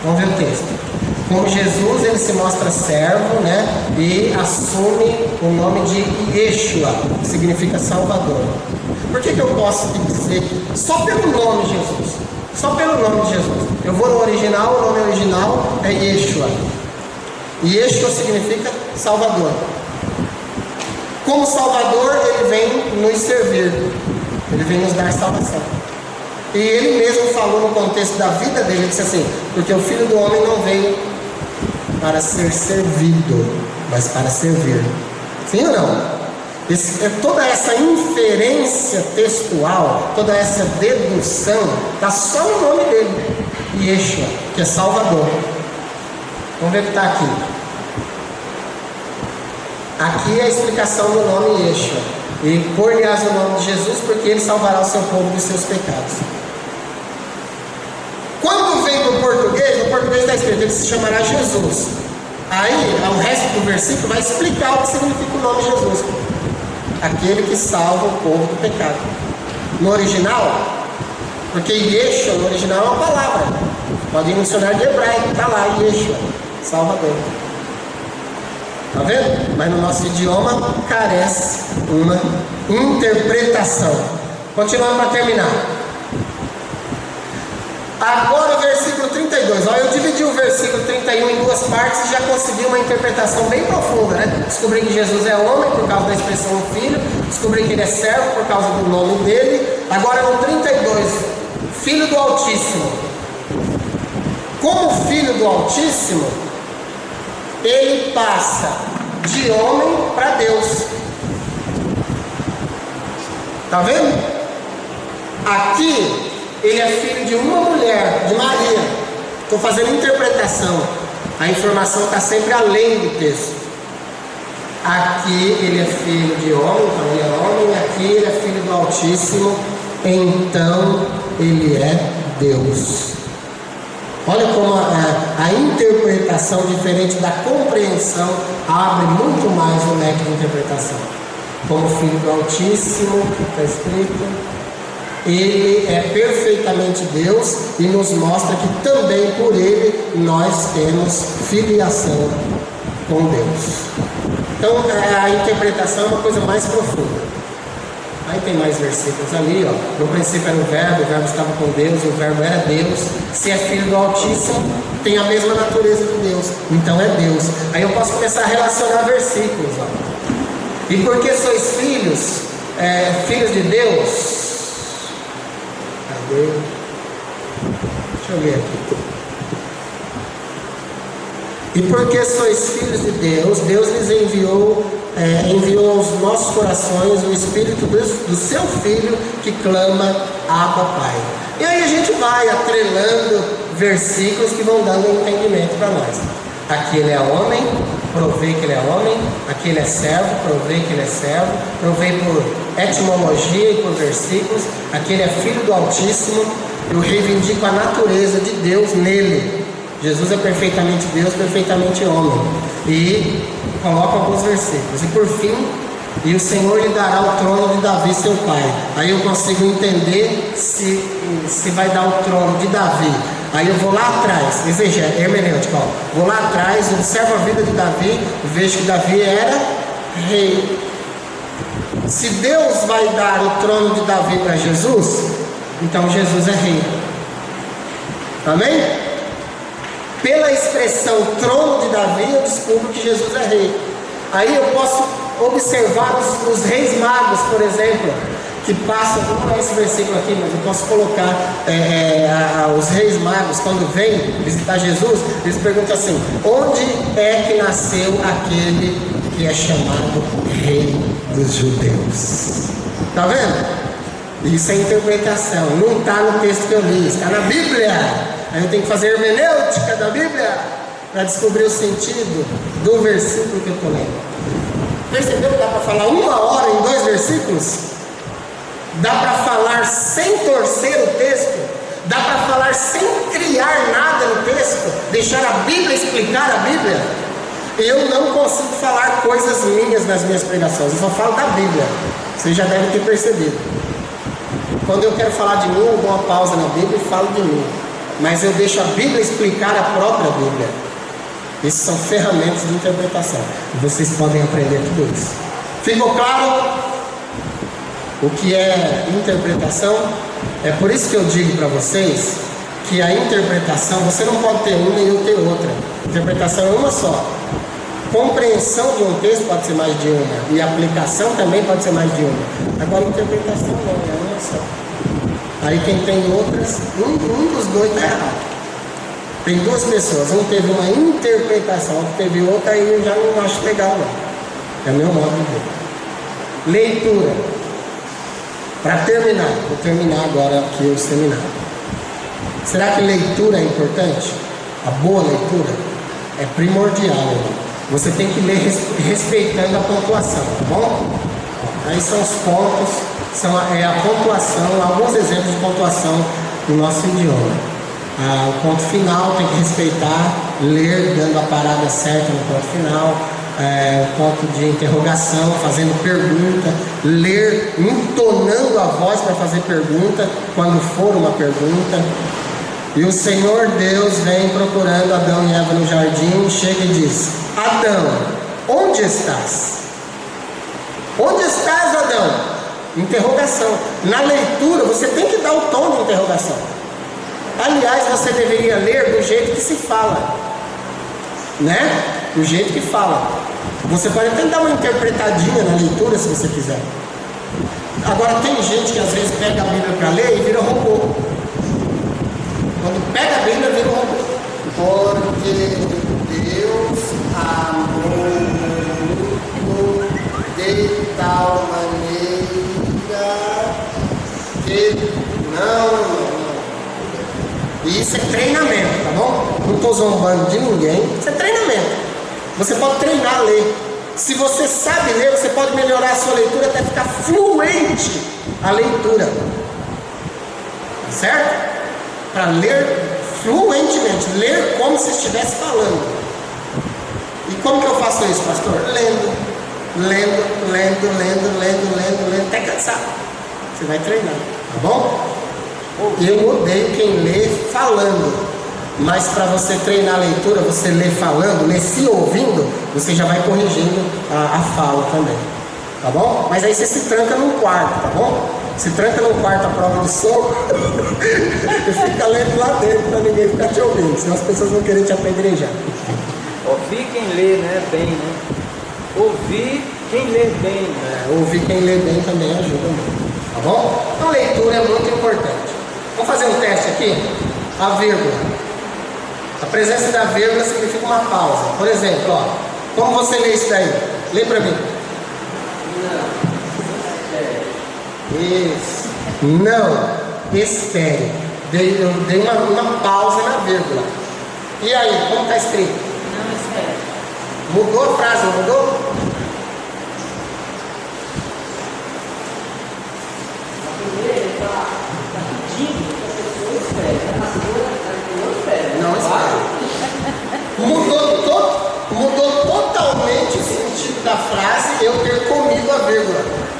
Vamos ver o texto. Como Jesus, ele se mostra servo, né? E assume o nome de Yeshua, que significa Salvador. Por que eu posso dizer só pelo nome de Jesus? Só pelo nome de Jesus. Eu vou no original, o nome original é Yeshua. Yeshua significa Salvador. Como Salvador, ele vem nos servir. Ele vem nos dar salvação. E ele mesmo falou no contexto da vida dele, ele disse assim, porque o Filho do Homem não veio para ser servido, mas para servir. Sim ou não? Toda essa inferência textual, toda essa dedução, está só no nome dele, Yeshua, que é Salvador. Vamos ver o que está aqui. Aqui é a explicação do nome Yeshua. E por-lhe-ás o nome de Jesus, porque ele salvará o seu povo dos seus pecados. Quando vem do português, no português está escrito, ele se chamará Jesus. Aí, o resto do versículo vai explicar o que significa o nome Jesus. Aquele que salva o povo do pecado. No original, porque Yeshua no original é uma palavra. Pode ir no dicionário de hebraico, está lá, Yeshua, Salvador. Está vendo? Mas no nosso idioma carece uma interpretação. Continuando para terminar. Agora o versículo 32. Ó, eu dividi o versículo 31 em duas partes e já consegui uma interpretação bem profunda, né? Descobri que Jesus é homem por causa da expressão filho. Descobri que ele é servo por causa do nome dele. Agora no 32, Filho do Altíssimo. Como Filho do Altíssimo, ele passa de homem para Deus. Tá vendo? Aqui ele é filho de uma mulher, de Maria. Estou fazendo interpretação. A informação está sempre além do texto. Aqui ele é filho de homem, então ele é homem. Aqui ele é filho do Altíssimo, então ele é Deus. Olha como a interpretação diferente da compreensão abre muito mais o leque de interpretação. Como filho do Altíssimo, que está escrito, ele é perfeitamente Deus e nos mostra que também por ele nós temos filiação com Deus. Então a interpretação é uma coisa mais profunda. Aí tem mais versículos ali, ó. No princípio era o verbo estava com Deus, e o verbo era Deus. Se é filho do Altíssimo, tem a mesma natureza de Deus, então é Deus. Aí eu posso começar a relacionar versículos, ó. E porque sois filhos, filhos de Deus. Cadê? Deixa eu ver aqui. E porque sois filhos de Deus, Deus lhes enviou aos nossos corações o Espírito do seu Filho que clama Abba Pai. E aí a gente vai atrelando versículos que vão dando entendimento para nós. Aqui ele é homem, provei que ele é homem. Aqui ele é servo, provei que ele é servo. Provei por etimologia e por versículos. Aqui ele é filho do Altíssimo. Eu reivindico a natureza de Deus nele. Jesus é perfeitamente Deus, perfeitamente homem. E coloca alguns versículos. E por fim, e o Senhor lhe dará o trono de Davi, seu pai. Aí eu consigo entender se vai dar o trono de Davi. Aí eu vou lá atrás, hermenêutica, vou lá atrás, observo a vida de Davi, vejo que Davi era rei. Se Deus vai dar o trono de Davi para Jesus, então Jesus é rei. Amém? Pela expressão trono de Davi, eu descubro que Jesus é rei. Aí eu posso observar os reis magos, por exemplo, que passam, não é esse versículo aqui, mas eu posso colocar os reis magos, quando vêm visitar Jesus, eles perguntam assim: onde é que nasceu aquele que é chamado Rei dos Judeus? Está vendo? Isso é interpretação, não está no texto que eu li, está na Bíblia. Aí eu tenho que fazer hermenêutica da Bíblia para descobrir o sentido do versículo que eu estou lendo. Percebeu que dá para falar 1 hora em 2 versículos? Dá para falar sem torcer o texto? Dá para falar sem criar nada no texto? Deixar a Bíblia explicar a Bíblia? Eu não consigo falar coisas minhas nas minhas pregações, eu só falo da Bíblia. Você já deve ter percebido. Quando eu quero falar de mim, eu dou uma pausa na Bíblia e falo de mim. Mas eu deixo a Bíblia explicar a própria Bíblia. Essas são ferramentas de interpretação. Vocês podem aprender tudo isso. Ficou claro o que é interpretação? É por isso que eu digo para vocês que a interpretação, você não pode ter uma e eu ter outra. Interpretação é uma só. Compreensão de um texto pode ser mais de uma, e aplicação também pode ser mais de uma. Agora, interpretação não, é uma só. Aí quem tem outras, um dos dois está errado. Tem 2 pessoas, um teve uma interpretação, outro teve outra, aí eu já não acho legal não. É meu modo de ver. Leitura. Para terminar, vou terminar agora aqui o seminário. Será que leitura é importante? A boa leitura é primordial, irmão. Você tem que ler respeitando a pontuação, tá bom? Aí são os pontos, a pontuação, alguns exemplos de pontuação no nosso idioma. O ponto final tem que respeitar, ler dando a parada certa no ponto final, o ponto de interrogação, fazendo pergunta, ler entonando a voz para fazer pergunta, quando for uma pergunta. E o Senhor Deus vem procurando Adão e Eva no jardim, chega e diz: Adão, onde estás? Onde estás, Adão? Interrogação. Na leitura você tem que dar o tom de interrogação. Aliás, você deveria ler do jeito que se fala, né? Do jeito que fala. Você pode até dar uma interpretadinha na leitura se você quiser. Agora tem gente que às vezes pega a Bíblia para ler e vira robô. Quando pega a Bíblia, vira um robô. Porque Deus amou o mundo de tal maneira que não. E isso é treinamento, tá bom? Não estou zombando de ninguém. Isso é treinamento. Você pode treinar a ler. Se você sabe ler, você pode melhorar a sua leitura até ficar fluente a leitura. Certo? Para ler fluentemente, ler como se estivesse falando. E como que eu faço isso, pastor? Lendo, até cansar. Você vai treinar, tá bom? Eu odeio quem lê falando, mas para você treinar a leitura, você lê falando, lê se ouvindo, você já vai corrigindo a fala também, tá bom? Mas aí você se tranca num quarto, tá bom? Se tranca num quarto à prova de som e fica lendo lá dentro para ninguém ficar te ouvindo, senão as pessoas vão querer te apedrejar. Ouvir quem lê, né? Bem, né? Ouvir quem lê bem. Ouvir quem lê bem também ajuda muito, tá bom? Então leitura é muito importante. Vamos fazer um teste aqui? A vírgula. A presença da vírgula significa uma pausa. Por exemplo, ó, como você lê isso daí? Lê para mim. Isso. Não espere. Eu dei uma pausa na vírgula. E aí, como está escrito? Não espere. Mudou a frase, não mudou? A primeira ele está pedindo que a pessoa espere. A segunda não espere. Não espere. Mudou totalmente o sentido da frase eu ter comido a vírgula.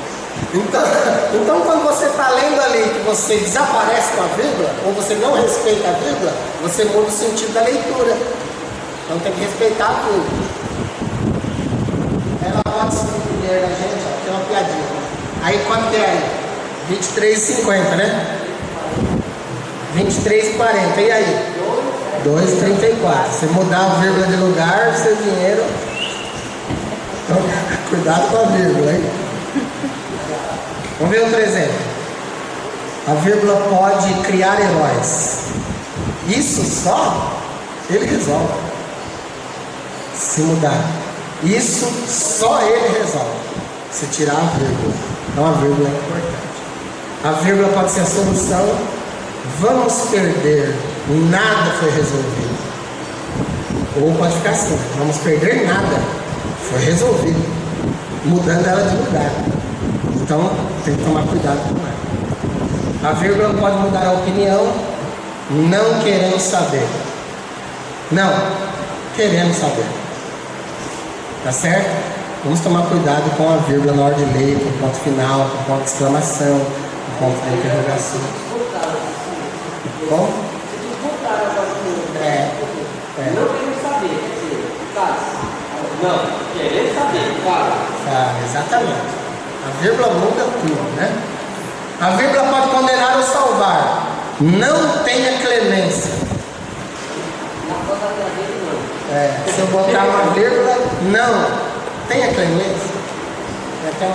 Então quando você está lendo ali que você desaparece com a vírgula, ou você não respeita a vírgula, você muda o sentido da leitura. Então tem que respeitar a vírgula. Ela pode ser primeiro a gente, ó, tem uma piadinha. Aí quanto que é aí? 23,50, né? 23,40. E aí? 2,34. Se mudar a vírgula de lugar, seu dinheiro. Então, cuidado com a vírgula, hein? Vamos ver outro exemplo. A vírgula pode criar heróis. Isso só ele resolve. Se mudar. Isso só ele resolve. Se tirar a vírgula. Então a vírgula é importante. A vírgula pode ser a solução. Vamos perder. Nada foi resolvido. Ou pode ficar assim. Vamos perder nada. Foi resolvido. mudando ela de lugar. Então tem que tomar cuidado com ela. A vírgula pode mudar a opinião, não queremos saber. Não, queremos saber. Tá certo? Vamos tomar cuidado com a vírgula na hora de ler, com o ponto final, com o ponto de exclamação, com o ponto de interrogação. Bom? Não queremos saber, quer dizer, faz. Não, queremos saber, fala. Ah, exatamente. A vírgula muda tudo, né? A vírgula pode condenar ou salvar. Não tenha clemência. Na foto da dele, não. Se eu botar uma vírgula, não tenha clemência. Até o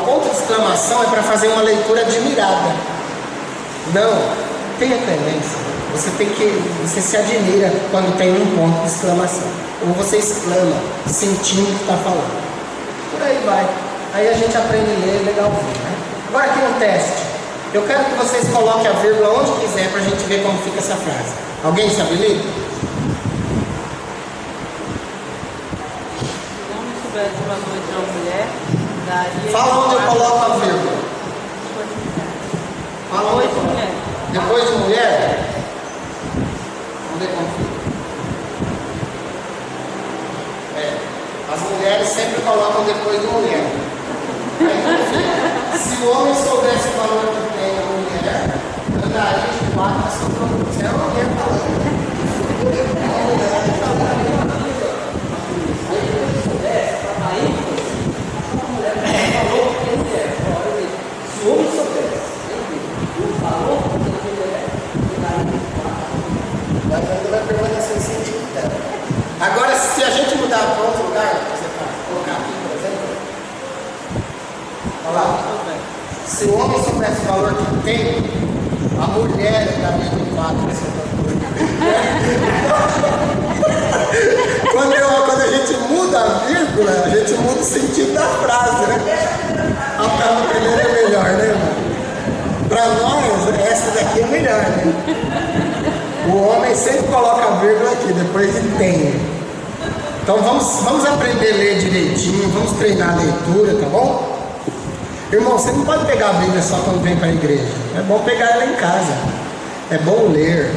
ponto de exclamação é para fazer uma leitura admirada. Não tenha clemência. Você se admira quando tem um ponto de exclamação. Ou você exclama, sentindo o que está falando. Por aí vai. Aí a gente aprende a ler legalzinho, né? Agora aqui um teste. Eu quero que vocês coloquem a vírgula onde quiser para a gente ver como fica essa frase. Alguém se habilita? Se o homem soubesse o valor de uma mulher, daria... Fala onde eu coloco a vírgula. Fala onde eu Depois de coloco. mulher. Depois de mulher? Vamos ver como fica. As mulheres sempre colocam depois de mulher. Aí, se o homem soubesse o valor que tem a mulher, andaria de 4 a 5 minutos. É uma mulher falando. Se o homem soubesse o valor que tem mulher, Mas ainda vai permanecer sentido dela. Agora, se a gente mudar para outro lugar, você pode colocar aqui, por exemplo. Olha lá. Se o homem soubesse o valor que tem, a mulher daria de 4 a 5 quando a gente muda a vírgula, a gente muda o sentido da frase, né? A primeira é melhor, né, irmão? Para nós, essa daqui é melhor, né? O homem sempre coloca a vírgula aqui, depois de tem. Então vamos aprender a ler direitinho, vamos treinar a leitura, tá bom? Irmão, você não pode pegar a Bíblia só quando vem para a igreja. É bom pegar ela em casa. É bom ler.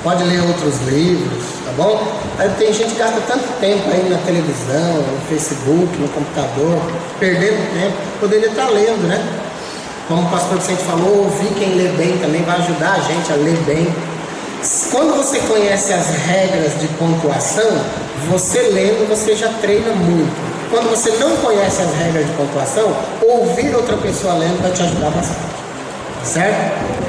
Pode ler outros livros, tá bom? Aí tem gente que gasta tanto tempo aí na televisão, no Facebook, no computador, perdendo tempo. Poderia estar lendo, né? Como o pastor Vicente falou, ouvir quem lê bem também vai ajudar a gente a ler bem. Quando você conhece as regras de pontuação, você lendo, você já treina muito. Quando você não conhece as regras de pontuação, ouvir outra pessoa lendo vai te ajudar bastante. Certo?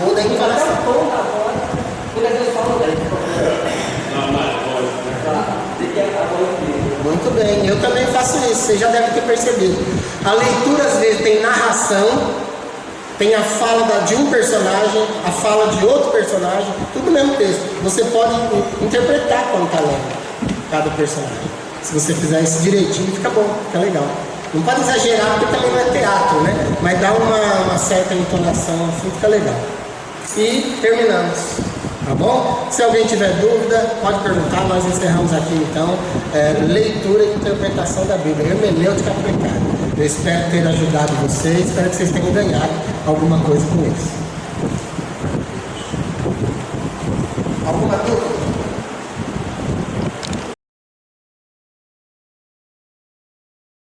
Muda a entonação. Muito bem, eu também faço isso, você já deve ter percebido. A leitura às vezes tem narração, tem a fala de um personagem, a fala de outro personagem, tudo no mesmo texto. Você pode interpretar quando está lendo cada personagem. Se você fizer isso direitinho, fica bom, fica legal. Não pode exagerar porque também não é teatro, né? Mas dá uma certa entonação assim, fica legal. E terminamos. Tá bom? Se alguém tiver dúvida, pode perguntar, nós encerramos aqui então leitura e interpretação da Bíblia, hermenêutica aplicada. Eu espero ter ajudado vocês, espero que vocês tenham ganhado alguma coisa com isso.